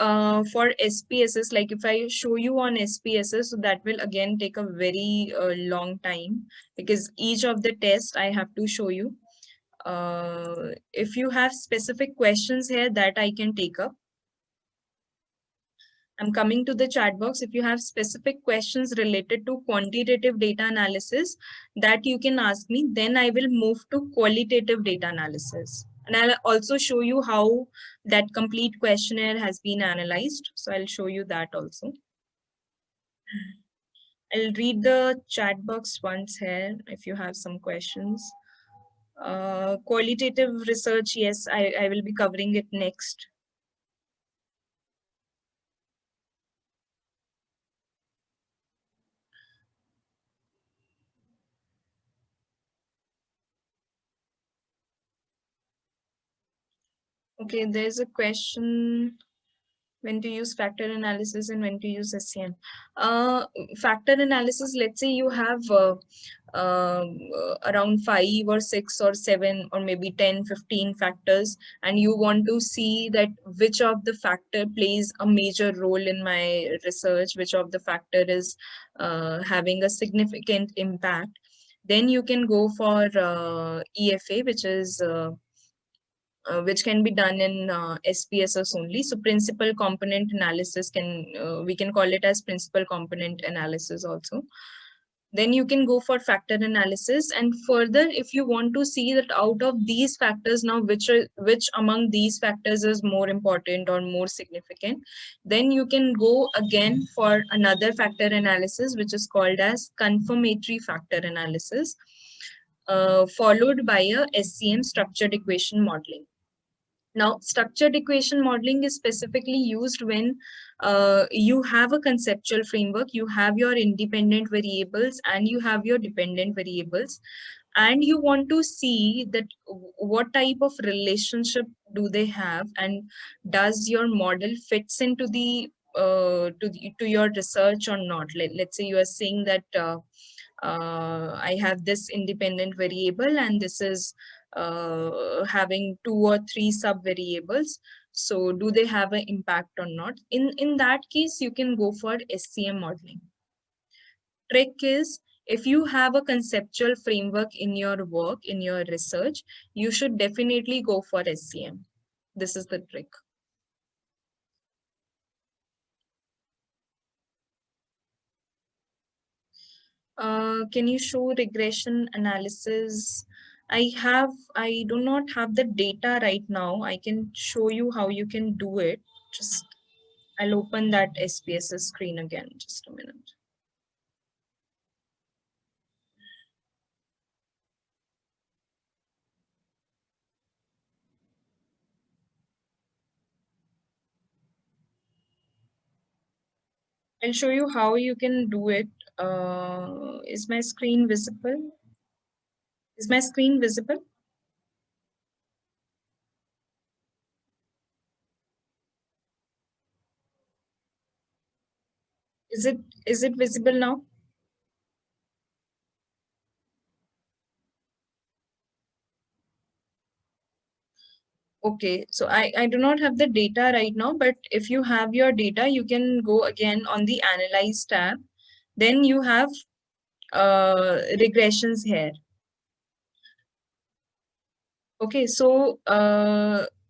for SPSS, like if I show you on SPSS, so that will again take a very long time, because each of the tests I have to show you. If you have specific questions here, that I can take up. I'm coming to the chat box. If you have specific questions related to quantitative data analysis, that you can ask me, then I will move to qualitative data analysis. And I'll also show you how that complete questionnaire has been analyzed. So I'll show you that also. I'll read the chat box once here if you have some questions. Qualitative research, yes, I will be covering it next. Okay, there's a question. When to use factor analysis and when to use SCM. Factor analysis, let's say you have around 5 or 6 or 7 or maybe 10, 15 factors, and you want to see that which of the factor plays a major role in my research, which of the factor is having a significant impact, then you can go for EFA, which can be done in SPSS only. So principal component analysis we can call it as principal component analysis also. Then you can go for factor analysis, and further, if you want to see that out of these factors now, which among these factors is more important or more significant, then you can go again for another factor analysis, which is called as confirmatory factor analysis, followed by a SCM, structured equation modeling. Now, structured equation modeling is specifically used when you have a conceptual framework, you have your independent variables and you have your dependent variables, and you want to see that what type of relationship do they have, and does your model fits into the to your research or not. Let's say you are saying that I have this independent variable and this is having 2 or 3 sub variables. So do they have an impact or not? In that case, you can go for SCM modeling. Trick is, if you have a conceptual framework in your work, in your research, you should definitely go for SCM. This is the trick. Can you show regression analysis? I do not have the data right now. I can show you how you can do it. Just, I'll open that SPSS screen again, just a minute. I'll show you how you can do it. Is my screen visible? Is my screen visible? Is it visible now? Okay, so I do not have the data right now, but if you have your data, you can go again on the Analyze tab. Then you have regressions here. Okay, so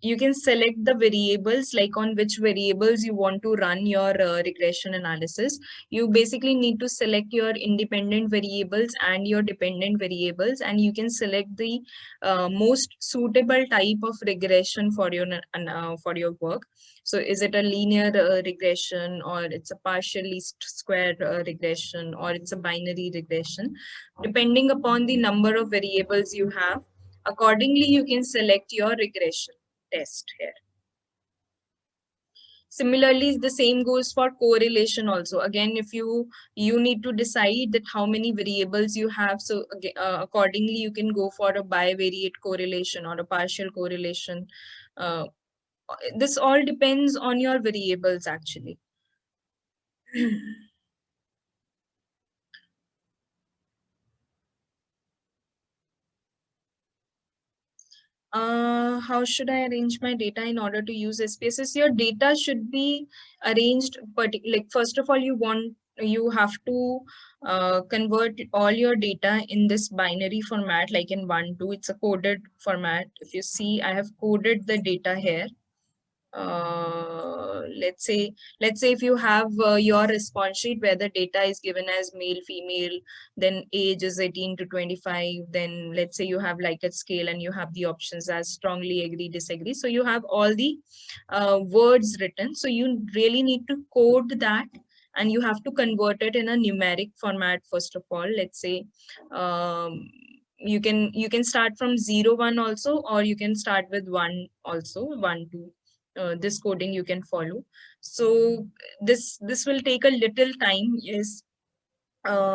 you can select the variables, like on which variables you want to run your regression analysis. You basically need to select your independent variables and your dependent variables, and you can select the most suitable type of regression for your work. So is it a linear regression, or it's a partial least square regression, or it's a binary regression? Depending upon the number of variables you have, accordingly, you can select your regression test here. Similarly, the same goes for correlation also. Again, if you need to decide that how many variables you have, so accordingly you can go for a bivariate correlation or a partial correlation. Uh, this all depends on your variables actually. How should I arrange my data in order to use SPSS? Your data should be arranged, like first of all, you have to convert all your data in this binary format, like in 1, 2. It's a coded format. If you see, I have coded the data here. Let's say if you have your response sheet where the data is given as male, female, then age is 18 to 25, then let's say you have Likert scale and you have the options as strongly agree, disagree. So you have all the words written. So you really need to code that, and you have to convert it in a numeric format first of all. Let's say you can start from 0, 1 also, or you can start with 1 also, 1, 2. This coding you can follow. So this will take a little time, yes,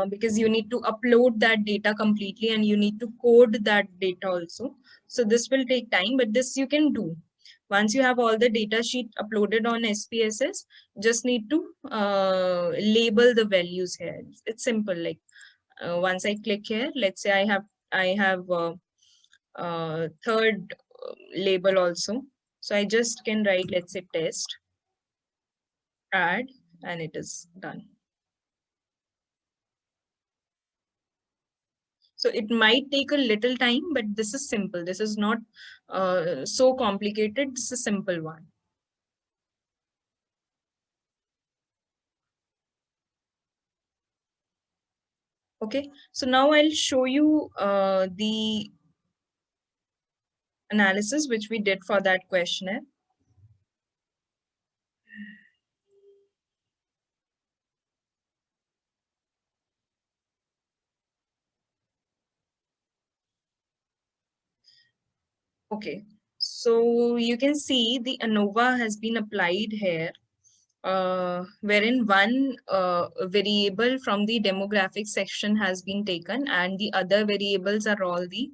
because you need to upload that data completely and you need to code that data also. So this will take time, but this you can do. Once you have all the data sheet uploaded on SPSS, just need to label the values here. It's simple. Like once I click here, let's say I have third label also. So I just can write, let's say, test, add, and it is done. So it might take a little time, but this is simple. This is not so complicated. This is a simple one. Okay, so now I'll show you the analysis which we did for that questionnaire. Okay, so you can see the ANOVA has been applied here, wherein one variable from the demographic section has been taken and the other variables are all the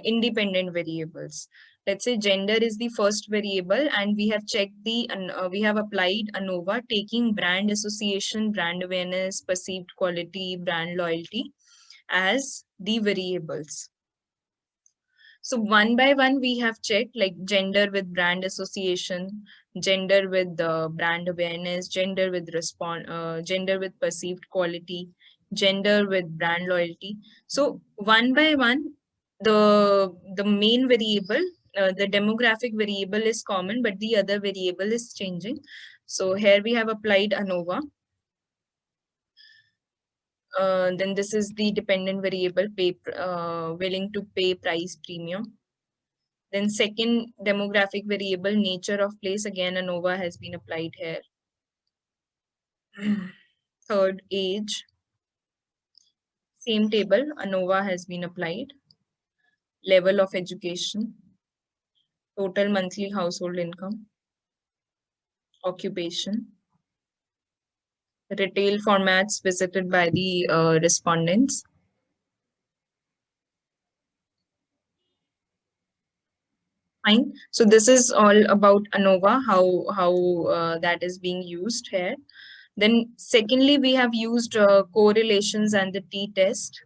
independent variables. Let's say gender is the first variable, and we have checked we have applied ANOVA taking brand association, brand awareness, perceived quality, brand loyalty as the variables. So one by one, we have checked like gender with brand association, gender with brand awareness, gender with perceived quality, gender with brand loyalty. So one by one, the main variable, the demographic variable is common, but the other variable is changing. So here we have applied ANOVA. Then this is the dependent variable, willing to pay price premium. Then second demographic variable, nature of place, again ANOVA has been applied here. Third, age, same table, ANOVA has been applied. Level of education, total monthly household income, occupation, retail formats visited by the respondents. Fine. So this is all about ANOVA, how that is being used here. Then secondly, we have used correlations and the t-test.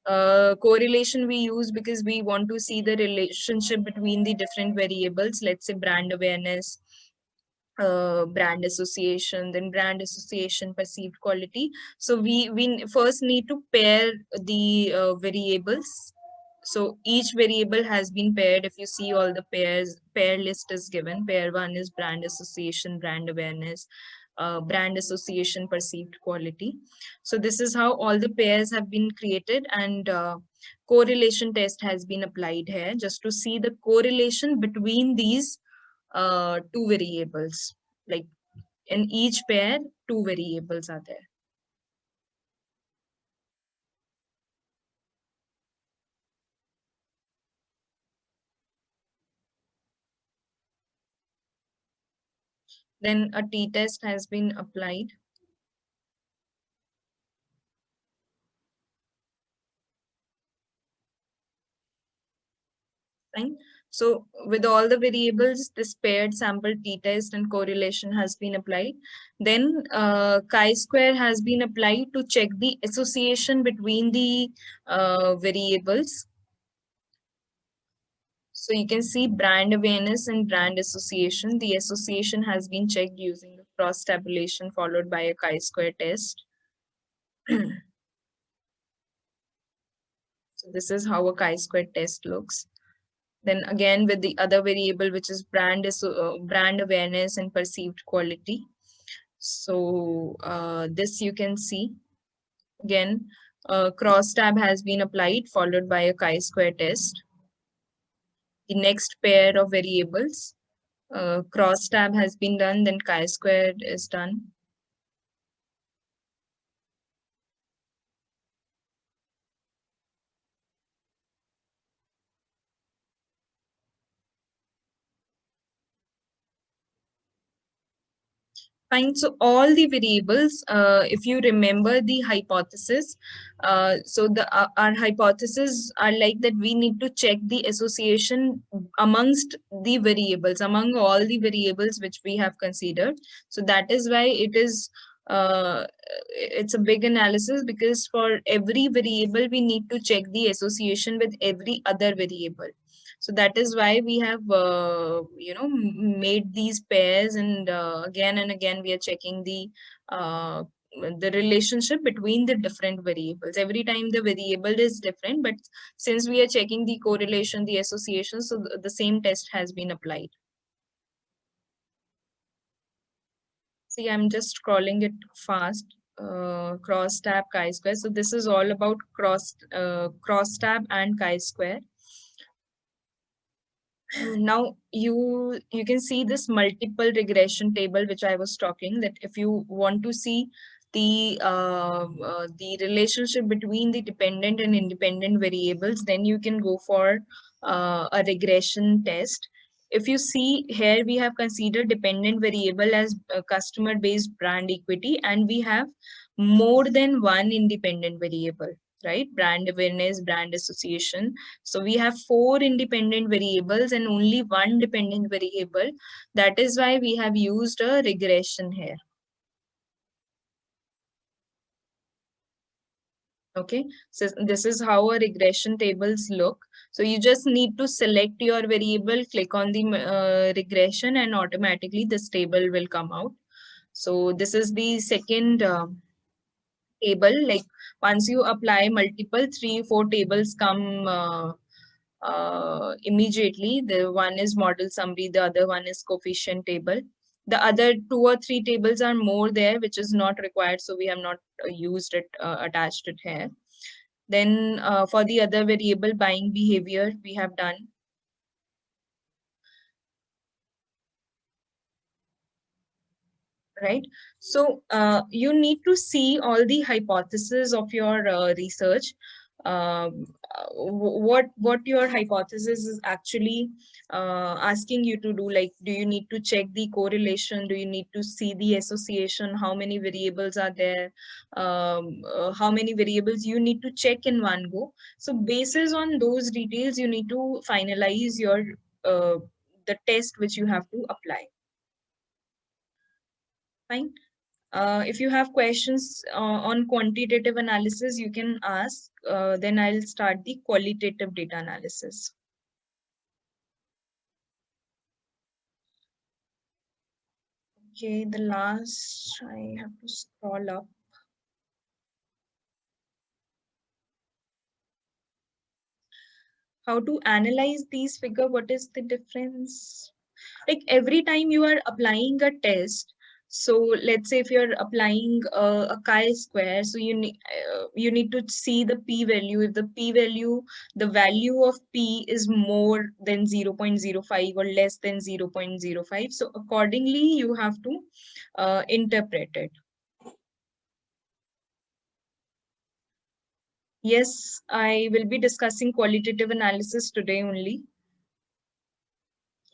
Correlation we use because we want to see the relationship between the different variables, let's say brand awareness, brand association, then brand association, perceived quality. So we first need to pair the variables. So each variable has been paired. If you see all the pair list is given. Pair one is brand association, brand awareness, brand association, perceived quality. So this is how all the pairs have been created, and correlation test has been applied here just to see the correlation between these two variables. Like in each pair, two variables are there. Then a t-test has been applied. Fine. So with all the variables, this paired sample t-test and correlation has been applied. Then chi-square has been applied to check the association between the variables. So you can see brand awareness and brand association. The association has been checked using the cross tabulation followed by a chi-square test. So this is how a chi-square test looks. Then again with the other variable, which is brand awareness and perceived quality. So this you can see again, cross tab has been applied followed by a chi-square test. The next pair of variables, cross tab has been done, then chi-square is done. Fine. So all the variables, if you remember the hypothesis, so our hypothesis are like that we need to check the association amongst the variables, among all the variables which we have considered. So that is why it's a big analysis, because for every variable we need to check the association with every other variable. So that is why we have made these pairs, and again we are checking the relationship between the different variables. Every time the variable is different, but since we are checking the correlation, the association, so the same test has been applied. See, I'm just scrolling it fast. Cross tab, chi-square. So this is all about cross tab and chi-square. Now you can see this multiple regression table which I was talking, that if you want to see the relationship between the dependent and independent variables, then you can go for a regression test. If you see here, we have considered dependent variable as customer based brand equity, and we have more than one independent variable, right? Brand awareness, brand association. So we have 4 independent variables and only one dependent variable. That is why we have used a regression here. Okay, so this is how a regression tables look. So you just need to select your variable, click on the regression, and automatically this table will come out. So this is the second table. Like once you apply multiple, 3-4 tables come immediately. The one is model summary, the other one is coefficient table. The other 2 or 3 tables are more there, which is not required, so we have not used it, attached it here. Then for the other variable, buying behavior, we have done. Right? So you need to see all the hypotheses of your research. What your hypothesis is actually asking you to do. Like, do you need to check the correlation? Do you need to see the association? How many variables are there? How many variables you need to check in one go? So basis on those details, you need to finalize your the test which you have to apply. Fine. If you have questions on quantitative analysis, you can ask. Then I'll start the qualitative data analysis. Okay, the last, I have to scroll up. How to analyze these figure? What is the difference? Like every time you are applying a test, so let's say if you're applying a chi-square, so you need to see the p-value. If the value of p is more than 0.05 or less than 0.05, so accordingly you have to interpret it. Yes, I will be discussing qualitative analysis today only.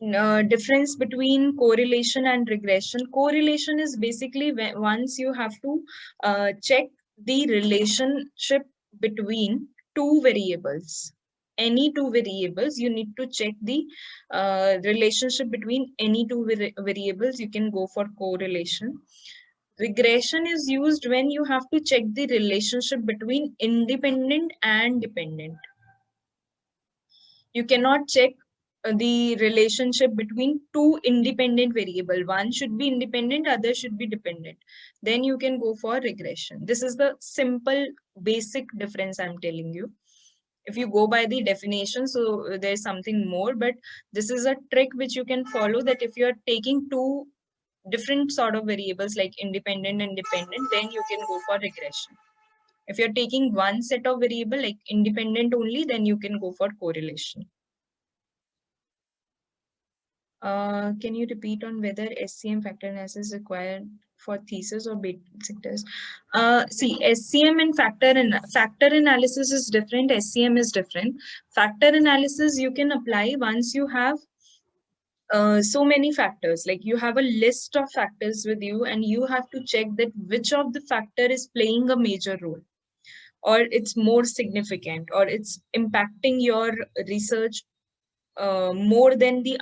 Difference between correlation and regression. Correlation is basically when, once you have to check the relationship between two variables. Any two variables, you need to check the relationship between any two variables. You can go for correlation. Regression is used when you have to check the relationship between independent and dependent. You cannot check the relationship between two independent variable. One should be independent, other should be dependent. Then you can go for regression. This is the simple basic difference I'm telling you. If you go by the definition, so there's something more, but this is a trick which you can follow, that if you're taking two different sort of variables like independent and dependent, then you can go for regression. If you're taking one set of variable like independent only, then you can go for correlation. Can you repeat on whether SCM factor analysis is required for thesis or basic test? See, SCM and factor analysis is different. SCM is different. Factor analysis you can apply once you have so many factors. Like you have a list of factors with you, and you have to check that which of the factor is playing a major role, or it's more significant, or it's impacting your research more than the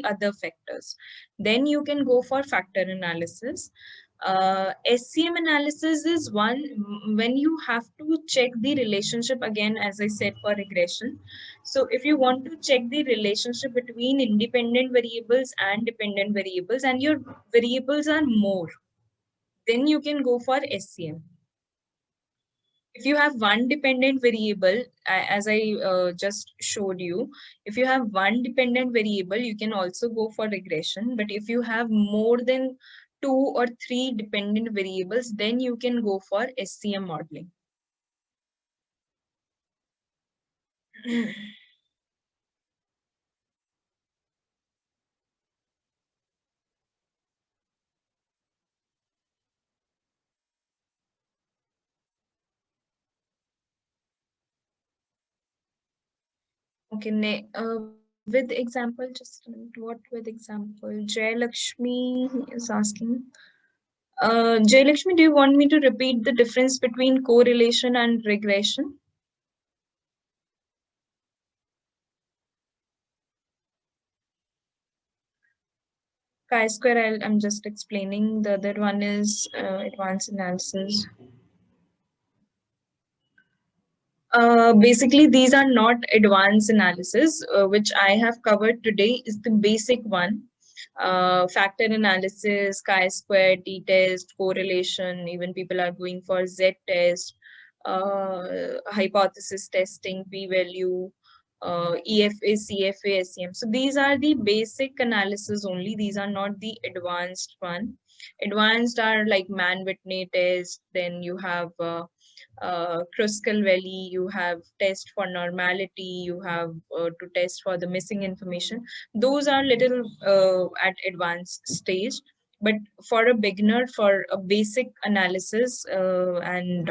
other factors. Then you can go for factor analysis. SCM analysis is one when you have to check the relationship, again as I said, for regression. So if you want to check the relationship between independent variables and dependent variables, and your variables are more, then you can go for SCM. If you have one dependent variable, as I just showed you, if you have one dependent variable, you can also go for regression. But if you have more than 2 or 3 dependent variables, then you can go for SCM modeling. Okay, with example, just a minute, what with example? Jay Lakshmi is asking. Jay Lakshmi, do you want me to repeat the difference between correlation and regression? Chi-square, I'm just explaining. The other one is advanced analysis. Basically, these are not advanced analysis. Which I have covered today is the basic one. Factor analysis, chi-square, t-test, correlation. Even people are going for z-test, hypothesis testing, p-value, EFA, CFA, SEM. So these are the basic analysis only. These are not the advanced one. Advanced are like Mann-Whitney test. Then you have Kruskal-Wallis. You have test for normality. You have to test for the missing information. Those are little at advanced stage. But for a beginner, for a basic analysis and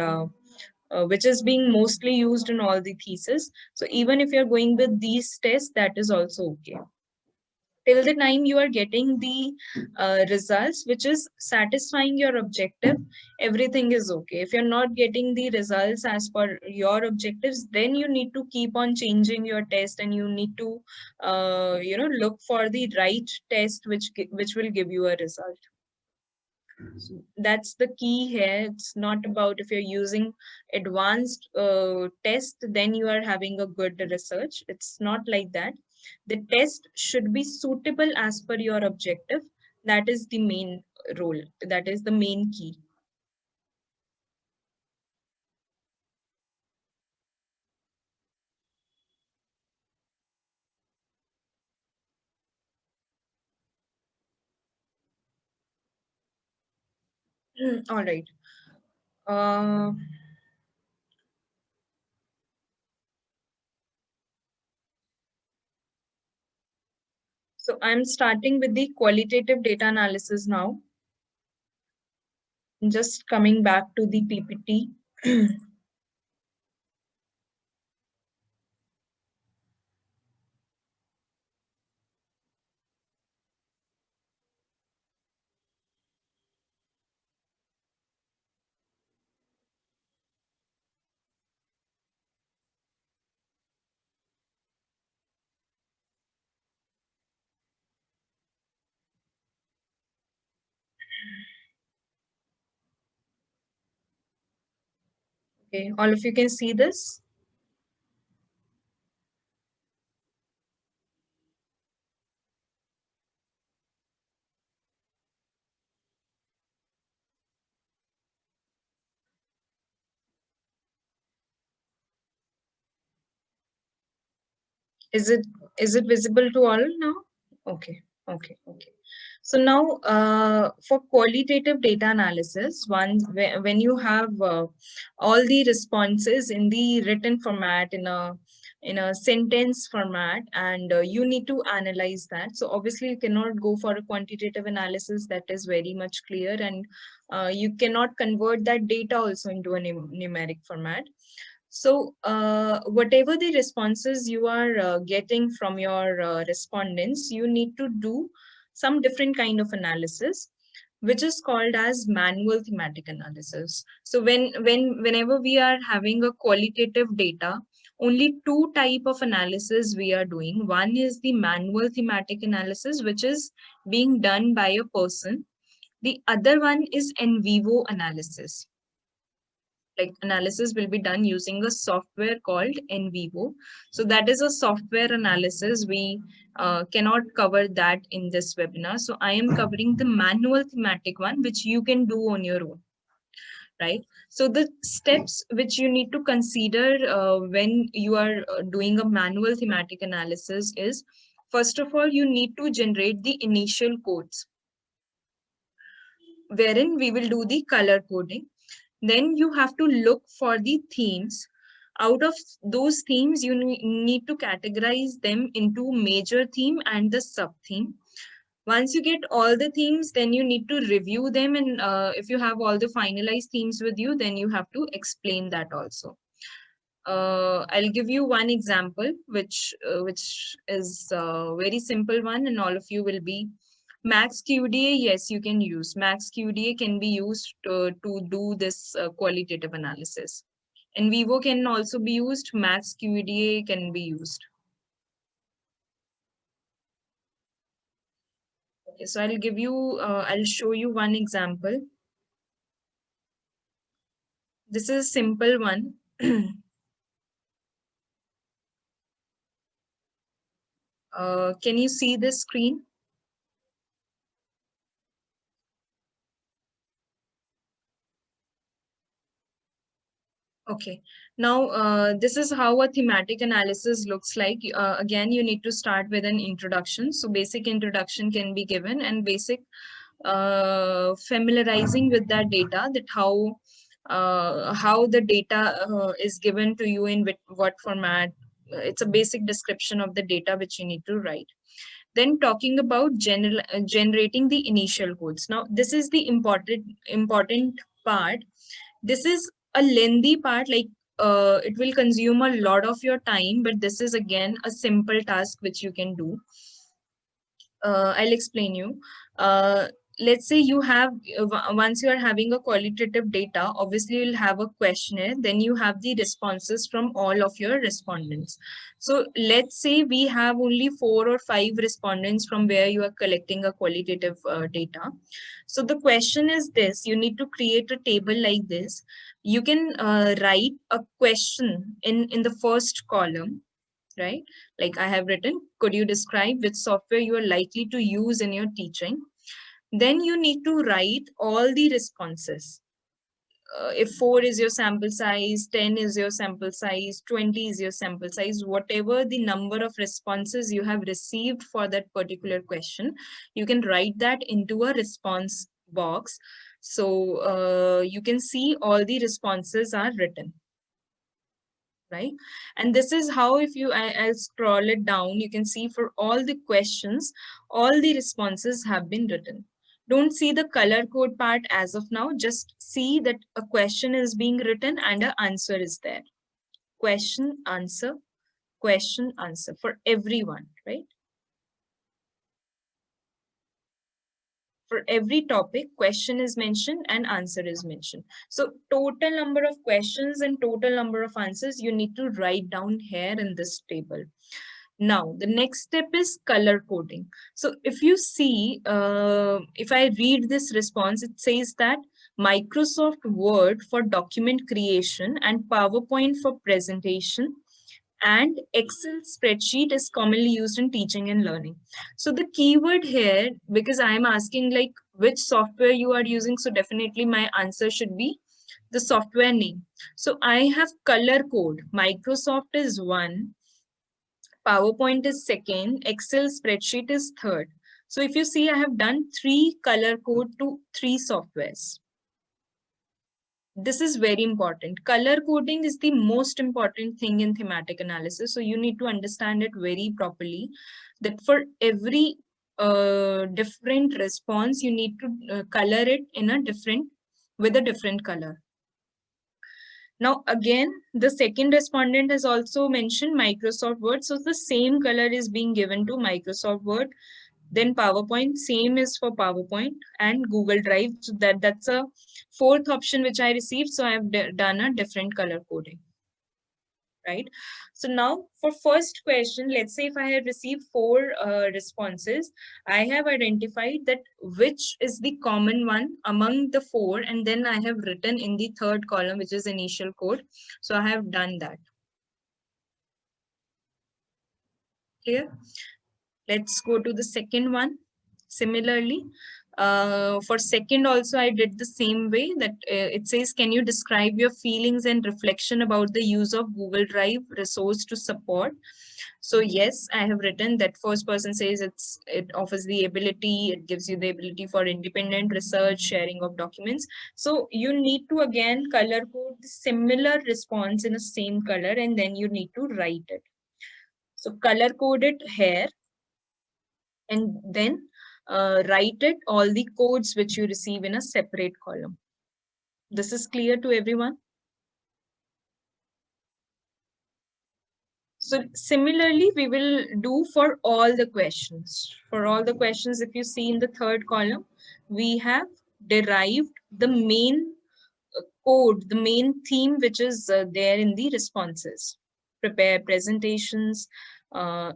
which is being mostly used in all the thesis. So even if you're going with these tests, that is also okay. Till the time you are getting the results which is satisfying your objective, everything is okay. If you're not getting the results as per your objectives, then you need to keep on changing your test, and you need to look for the right test which will give you a result. So that's the key here. It's not about if you're using advanced test, then you are having a good research. It's not like that. The test should be suitable as per your objective. That is the main role. That is the main key. All right. Uh, so I'm starting with the qualitative data analysis now. Just coming back to the PPT. Okay, all of you can see this. Is it visible to all now? Okay, okay, okay. So now for qualitative data analysis, when you have all the responses in the written format, in a sentence format, and you need to analyze that. So obviously you cannot go for a quantitative analysis, that is very much clear, and you cannot convert that data also into a numeric format. So whatever the responses you are getting from your respondents, you need to do some different kind of analysis, which is called as manual thematic analysis. So whenever we are having a qualitative data, only two type of analysis we are doing. One is the manual thematic analysis, which is being done by a person. The other one is in vivo analysis. Like analysis will be done using a software called NVivo. So that is a software analysis. We cannot cover that in this webinar. So I am covering the manual thematic one, which you can do on your own, right? So the steps which you need to consider when you are doing a manual thematic analysis is, first of all, you need to generate the initial codes, wherein we will do the color coding. Then you have to look for the themes. Out of those themes, you need to categorize them into major theme and the sub theme. Once you get all the themes, then you need to review them, and if you have all the finalized themes with you, then you have to explain that also. I'll give you one example, which is a very simple one, and all of you will be Max QDA. Yes, you can use Max QDA, can be used to do this qualitative analysis. And Vivo can also be used. Max QDA can be used. Okay, so I'll give you. I'll show you one example. This is a simple one. Can you see the screen? Okay, now this is how a thematic analysis looks like. Again, you need to start with an introduction. So basic introduction can be given, and basic familiarizing with that data, that how the data is given to you in what format. It's a basic description of the data which you need to write. Then talking about generating the initial codes. Now this is the important part. This is a lengthy part, like it will consume a lot of your time, but this is again a simple task which you can do. I'll explain you. Let's say you have, once you are having a qualitative data, obviously you'll have a questionnaire, then you have the responses from all of your respondents. So let's say we have only 4 or 5 respondents from where you are collecting a qualitative data. So the question is this: you need to create a table like this. You can write a question in the first column, right? Like I have written, could you describe which software you are likely to use in your teaching? Then you need to write all the responses. If 4 is your sample size, 10 is your sample size, 20 is your sample size, whatever the number of responses you have received for that particular question, you can write that into a response box. So you can see all the responses are written. Right? And this is how, if I'll scroll it down, you can see for all the questions, all the responses have been written. Don't see the color code part as of now, just see that a question is being written and an answer is there. Question, answer for everyone, right? For every topic, question is mentioned and answer is mentioned. So total number of questions and total number of answers you need to write down here in this table. Now, the next step is color coding. So if you see, if I read this response, it says that Microsoft Word for document creation and PowerPoint for presentation and Excel spreadsheet is commonly used in teaching and learning. So the keyword here, because I am asking like which software you are using, so definitely my answer should be the software name. So I have color code. Microsoft is 1, PowerPoint is 2nd, Excel spreadsheet is 3rd. So if you see, I have done 3 color code to 3 softwares. This is very important. Color coding is the most important thing in thematic analysis. So you need to understand it very properly, that for every different response, you need to color it in a with a different color. Now, again, the second respondent has also mentioned Microsoft Word. So the same color is being given to Microsoft Word. Then PowerPoint, same is for PowerPoint, and Google Drive. So that's a 4th option which I received. So I have done a different color coding. Right. So now for first question, let's say if I have received 4 responses, I have identified that which is the common one among the 4, and then I have written in the 3rd column, which is initial code. So I have done that. Clear? Let's go to the second one. Similarly, for second also, I did the same way, that it says, can you describe your feelings and reflection about the use of Google Drive resource to support? So yes, I have written that first person says it offers the ability, it gives you the ability for independent research, sharing of documents. So you need to again color code the similar response in the same color, and then you need to write it. So color code it here, and then write it all the codes which you receive in a separate column. This is clear to everyone? So similarly, we will do for all the questions. For all the questions, if you see in the 3rd column, we have derived the main code, the main theme which is there in the responses. Prepare presentations,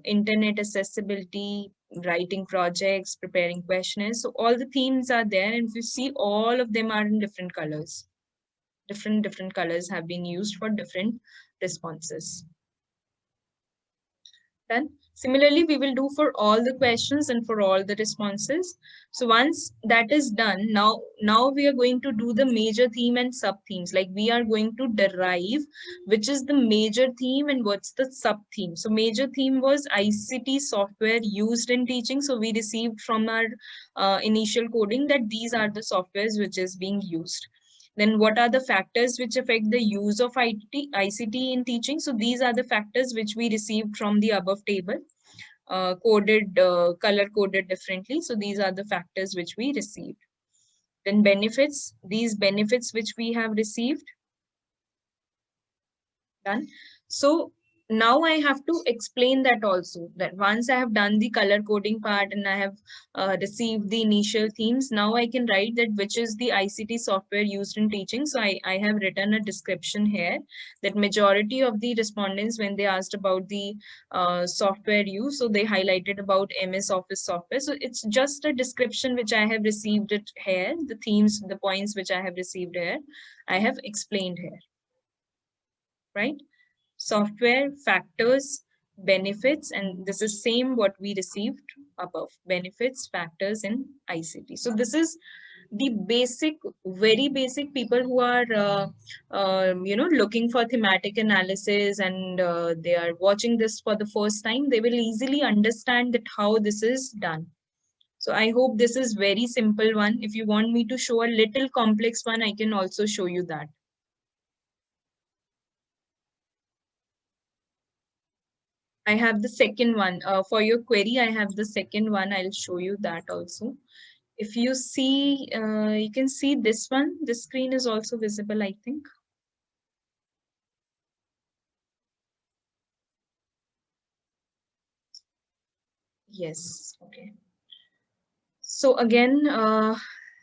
internet accessibility, writing projects, preparing questionnaires. So all the themes are there, and if you see, all of them are in different colors. Different colors have been used for different responses. Done. Similarly, we will do for all the questions and for all the responses. So once that is done, now we are going to do the major theme and sub themes. Like we are going to derive which is the major theme and what's the sub theme. So major theme was ICT software used in teaching. So we received from our initial coding that these are the softwares which is being used. Then what are the factors which affect the use of ICT in teaching? So these are the factors which we received from the above table, color coded differently. So these are the factors which we received. Then benefits, these benefits which we have received. Done. So now I have to explain that also, that once I have done the color coding part and I have received the initial themes, now I can write that which is the ICT software used in teaching. So I have written a description here that majority of the respondents, when they asked about the software use, so they highlighted about MS Office software. So it's just a description which I have received it here, the themes, the points which I have received here, I have explained here, right? Software, factors, benefits, and this is same what we received above, benefits, factors, and ICT. So this is the basic, very basic people who are, looking for thematic analysis and they are watching this for the first time, they will easily understand that how this is done. So I hope this is very simple one. If you want me to show a little complex one, I can also show you that. I have the second one. For your query, I have the second one. I'll show you that also. If you see, you can see this one. The screen is also visible, I think. Yes, okay. So again,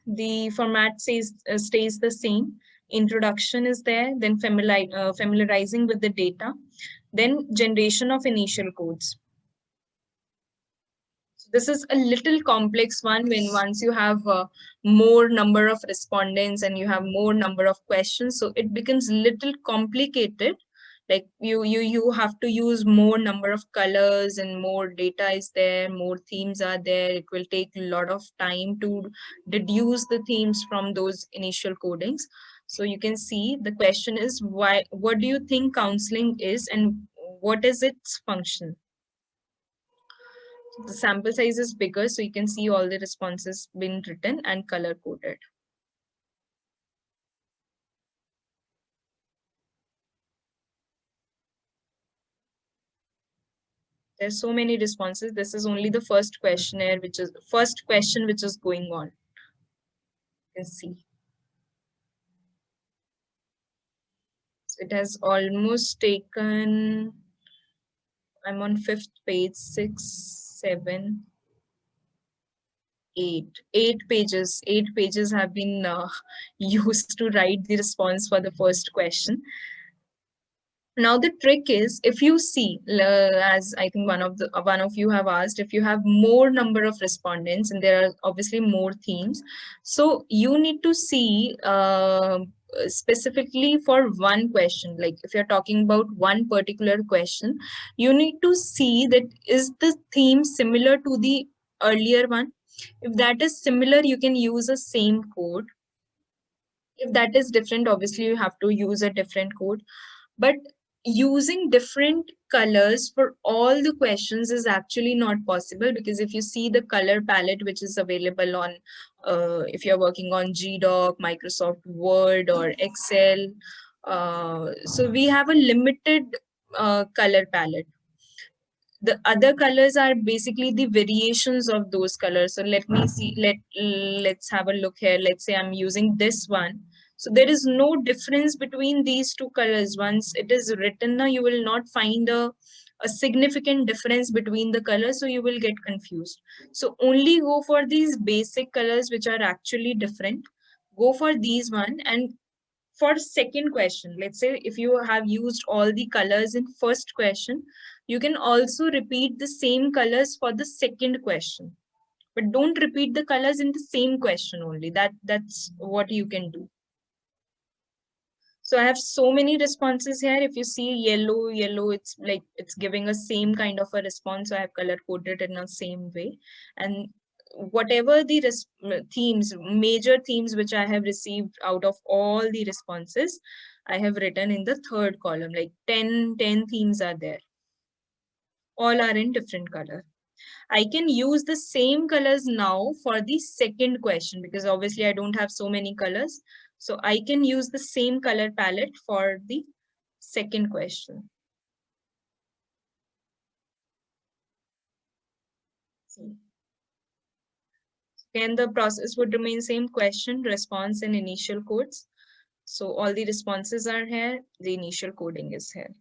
the format stays the same. Introduction is there, then familiarizing with the data, then generation of initial codes. This is a little complex one when once you have more number of respondents and you have more number of questions, so it becomes little complicated. Like you have to use more number of colors and more data is there, more themes are there. It will take a lot of time to deduce the themes from those initial codings. So you can see the question is, what do you think counseling is and what is its function? The sample size is bigger, so you can see all the responses been written and color coded. There's so many responses. This is only the first questionnaire, which is first question which is going on. You can see. So it has almost taken, I'm on 5th page, 6, 7, 8. 8 pages. 8 pages have been used to write the response for the first question. Now the trick is, if you see, as I think one of you have asked, if you have more number of respondents and there are obviously more themes, so you need to see specifically for one question. Like if you're talking about one particular question, you need to see that is the theme similar to the earlier one. If that is similar, you can use the same code. If that is different, obviously you have to use a different code. But using different colors for all the questions is actually not possible, because if you see the color palette which is available on, if you're working on GDoc, Microsoft Word or Excel, so we have a limited color palette. The other colors are basically the variations of those colors. So let me see, let's have a look here. Let's say I'm using this one. So there is no difference between these two colors. Once it is written now, you will not find a significant difference between the colors, so you will get confused. So only go for these basic colors which are actually different. Go for these one, and for second question, let's say if you have used all the colors in first question, you can also repeat the same colors for the second question, but don't repeat the colors in the same question only. That's what you can do. So I have so many responses here. If you see yellow, it's like it's giving a same kind of a response. So I have color coded in a same way. And whatever the themes, major themes which I have received out of all the responses, I have written in the third column, like 10 themes are there. All are in different color. I can use the same colors now for the second question because obviously I don't have so many colors. So I can use the same color palette for the second question. Again, the process would remain same: question, response, and initial codes. So all the responses are here. The initial coding is here.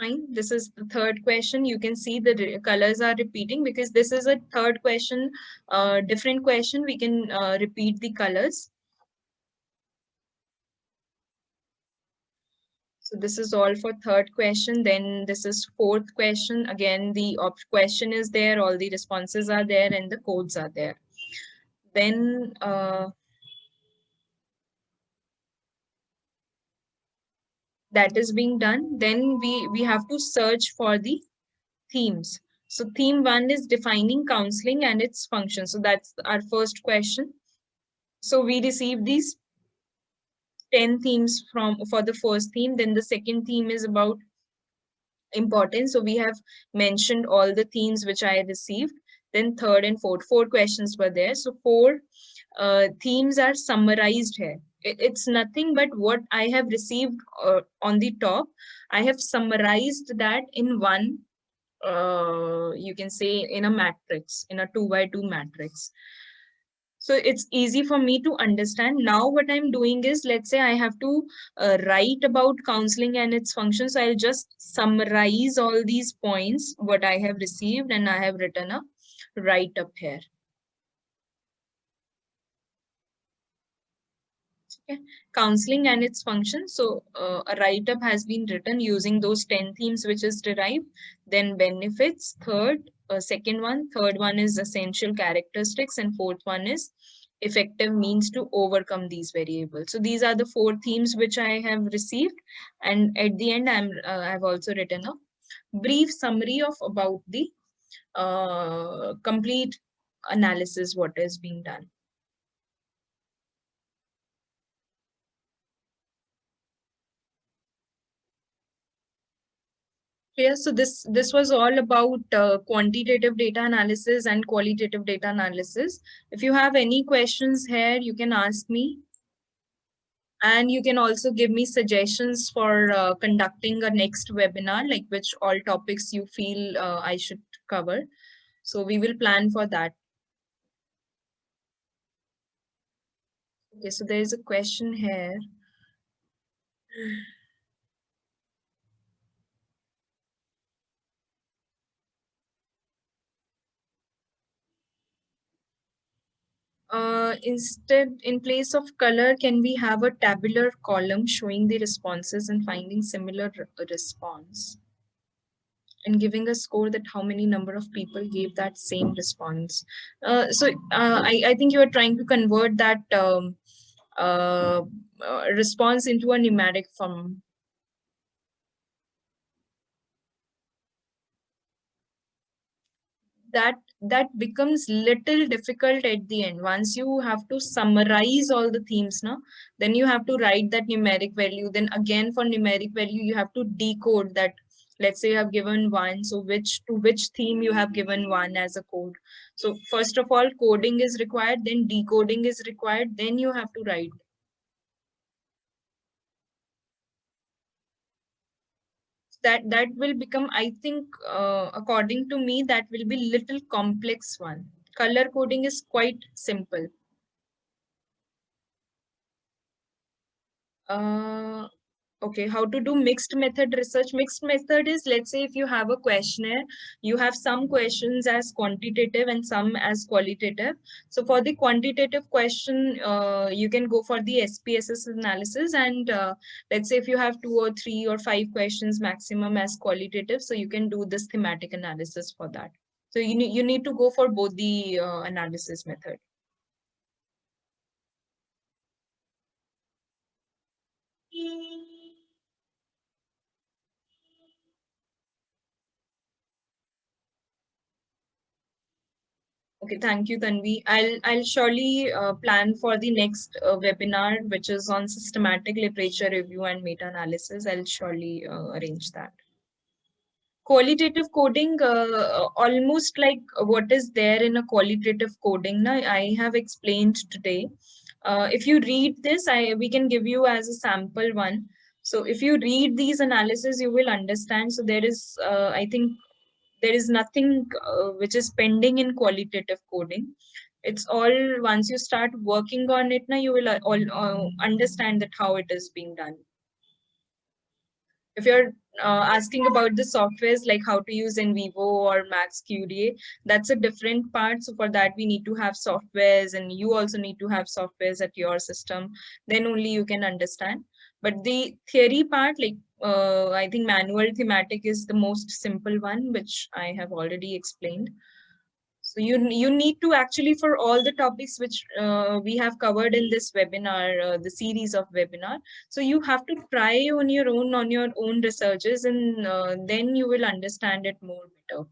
Fine. This is the third question. You can see the colors are repeating because this is a third question, different question. We can repeat the colors. So this is all for third question. Then this is fourth question. Again, the question is there, all the responses are there, and the codes are there. Then that is being done. Then we have to search for the themes. So theme 1 is defining counseling and its function. So that's our first question. So we received these 10 themes for the first theme. Then the second theme is about importance. So we have mentioned all the themes which I received. Then third and four questions were there. So four themes are summarized here. It's nothing but what I have received on the top. I have summarized that in one, you can say in a matrix, in a 2x2 matrix. So it's easy for me to understand. Now what I'm doing is, let's say I have to write about counseling and its functions. I'll just summarize all these points, what I have received, and I have written a write up here. Okay. Counseling and its functions. So a write up has been written using those 10 themes which is derived. Then benefits, third one is essential characteristics, and fourth one is effective means to overcome these variables. So these are the four themes which I have received, and at the end I've also written a brief summary of about the complete analysis what is being done. Yeah, so this was all about quantitative data analysis and qualitative data analysis. If you have any questions here, you can ask me. And you can also give me suggestions for conducting a next webinar, like which all topics you feel I should cover. So we will plan for that. Okay, so there is a question here. Instead, in place of color, can we have a tabular column showing the responses and finding similar response? And giving a score that how many number of people gave that same response. I think you are trying to convert that response into a numeric form. That becomes little difficult at the end. Once you have to summarize all the themes now, then you have to write that numeric value. Then again for numeric value, you have to decode that. Let's say you have given one, so which theme you have given one as a code. So first of all, coding is required, then decoding is required, then you have to write. That will become, I think, according to me, that will be little complex one. Color coding is quite simple. Uh, Okay, how to do mixed method research? Mixed method is, let's say if you have a questionnaire, you have some questions as quantitative and some as qualitative. So for the quantitative question, you can go for the SPSS analysis, and let's say if you have 2 or 3 or 5 questions maximum as qualitative, so you can do this thematic analysis for that. So you need to go for both the analysis method. Okay, thank you, Tanvi. I'll surely plan for the next webinar, which is on systematic literature review and meta-analysis. I'll surely arrange that. Qualitative coding, almost like what is there in a qualitative coding, na, I have explained today. If you read this, we can give you as a sample one. So if you read these analysis, you will understand. So there is, I think, there is nothing which is pending in qualitative coding. It's all, once you start working on it, now you will all understand that how it is being done. If you're asking about the softwares, like how to use NVivo or Max QDA, that's a different part. So for that, we need to have softwares, and you also need to have softwares at your system. Then only you can understand. But the theory part, like I think manual thematic is the most simple one, which I have already explained. So you need to actually, for all the topics which we have covered in this webinar, the series of webinar, so you have to try on your own researches, and then you will understand it more better.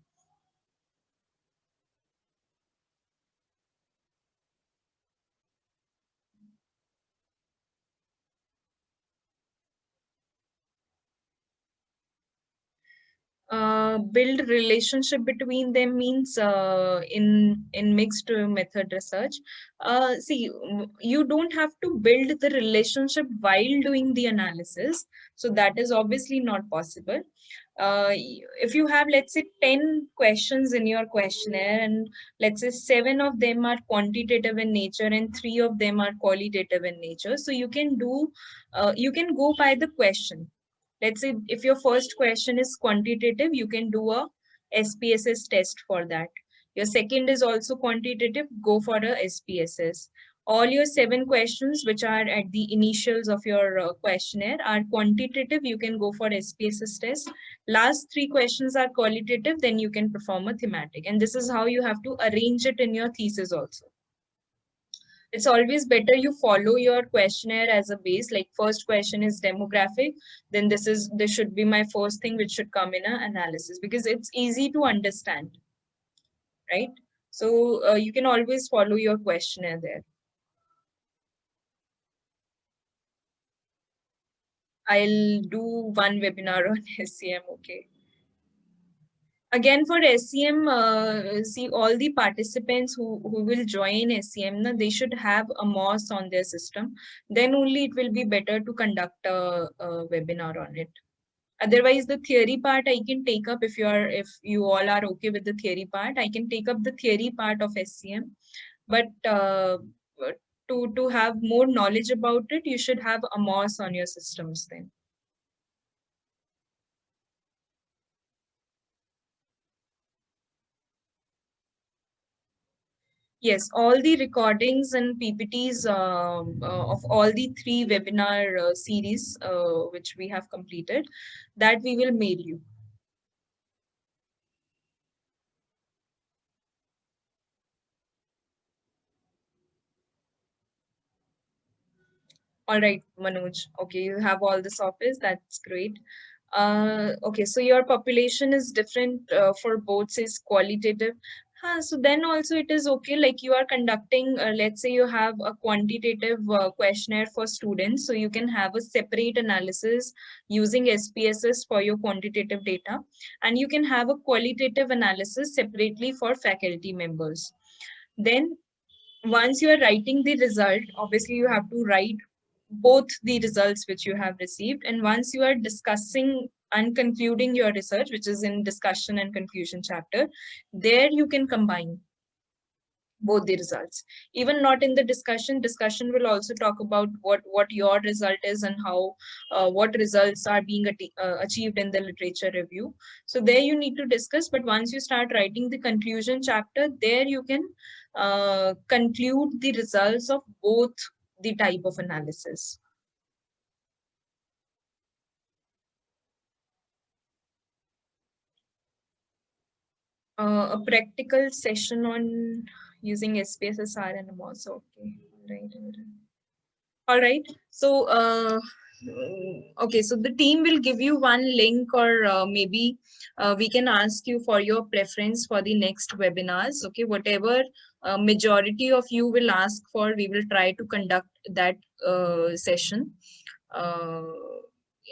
Build relationship between them means in mixed method research. See, you don't have to build the relationship while doing the analysis, so that is obviously not possible. If you have, let's say, 10 questions in your questionnaire, and let's say 7 of them are quantitative in nature and 3 of them are qualitative in nature, so you can do, you can go by the question. Let's say if your first question is quantitative, you can do a SPSS test for that. Your second is also quantitative, go for a SPSS. All your 7 questions, which are at the initials of your questionnaire, are quantitative, you can go for SPSS test. Last 3 questions are qualitative, then you can perform a thematic. And this is how you have to arrange it in your thesis also. It's always better you follow your questionnaire as a base, like first question is demographic, then this should be my first thing which should come in an analysis, because it's easy to understand, right? So you can always follow your questionnaire there. I'll do one webinar on SCM. Okay. Again, for SCM, see, all the participants who will join SCM, na, they should have a MOS on their system. Then only it will be better to conduct a webinar on it. Otherwise, the theory part I can take up, if you all are okay with the theory part, I can take up the theory part of SCM. But to have more knowledge about it, you should have a MOS on your systems then. Yes, all the recordings and PPTs of all the 3 webinar series which we have completed, that we will mail you. All right, Manoj. Okay, you have all this office. That's great. Okay, so your population is different for both, says qualitative. So then also it is okay, like you are conducting, let's say you have a quantitative questionnaire for students, so you can have a separate analysis using SPSS for your quantitative data, and you can have a qualitative analysis separately for faculty members. Then once you are writing the result, obviously you have to write both the results which you have received. And once you are discussing and concluding your research, which is in discussion and conclusion chapter, there you can combine both the results. Even not in the discussion will also talk about what your result is and how what results are being achieved in the literature review. So there you need to discuss, but once you start writing the conclusion chapter, there you can conclude the results of both the type of analysis. A practical session on using SPSS-R and MOS. Okay, right. All right. So, okay. So the team will give you one link, or maybe we can ask you for your preference for the next webinars. Okay, whatever majority of you will ask for, we will try to conduct that session.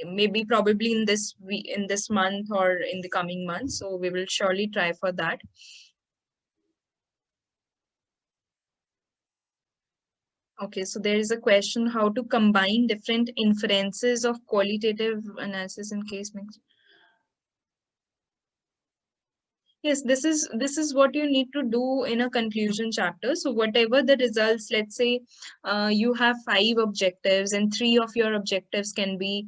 Maybe probably in in this month or in the coming months. So we will surely try for that. Okay, so there is a question how to combine different inferences of qualitative analysis in case mix. Yes, this is what you need to do in a conclusion chapter. So whatever the results, let's say you have 5 objectives and 3 of your objectives can be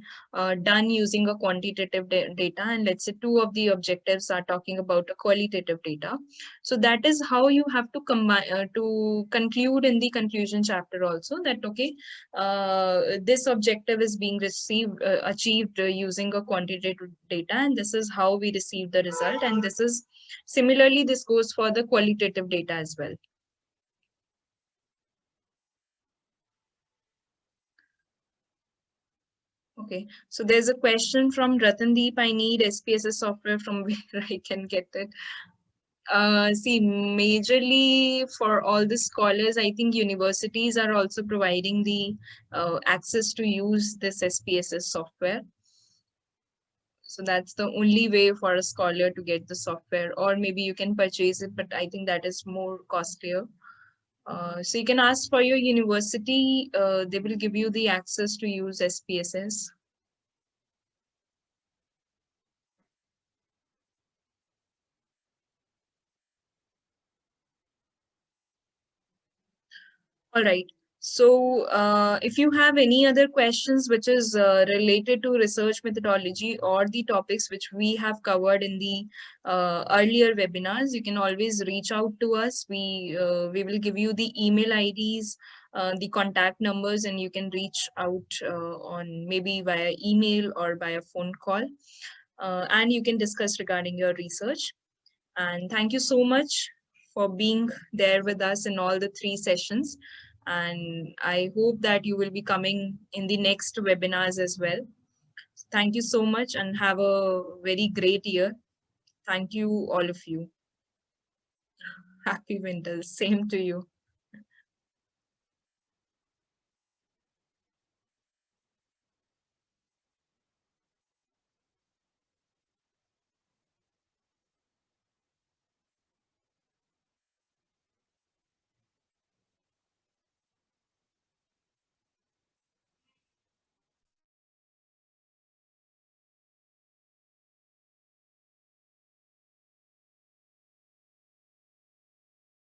done using a quantitative data, and let's say 2 of the objectives are talking about a qualitative data. So that is how you have to combine to conclude in the conclusion chapter also, that okay, this objective is being achieved using a quantitative data, and this is how we receive the result, and this is similarly, this goes for the qualitative data as well. Okay, so there's a question from Ratandeep. I need SPSS software from where I can get it. See, majorly for all the scholars, I think universities are also providing the access to use this SPSS software. So that's the only way for a scholar to get the software, or maybe you can purchase it, but I think that is more costlier. So you can ask for your university, they will give you the access to use SPSS. All right. So if you have any other questions which is related to research methodology or the topics which we have covered in the earlier webinars, you can always reach out to us. We will give you the email IDs, the contact numbers, and you can reach out on maybe via email or via phone call. And you can discuss regarding your research. And thank you so much for being there with us in all the 3 sessions. And I hope that you will be coming in the next webinars as well. Thank you so much and have a very great year. Thank you, all of you. Happy winters. Same to you.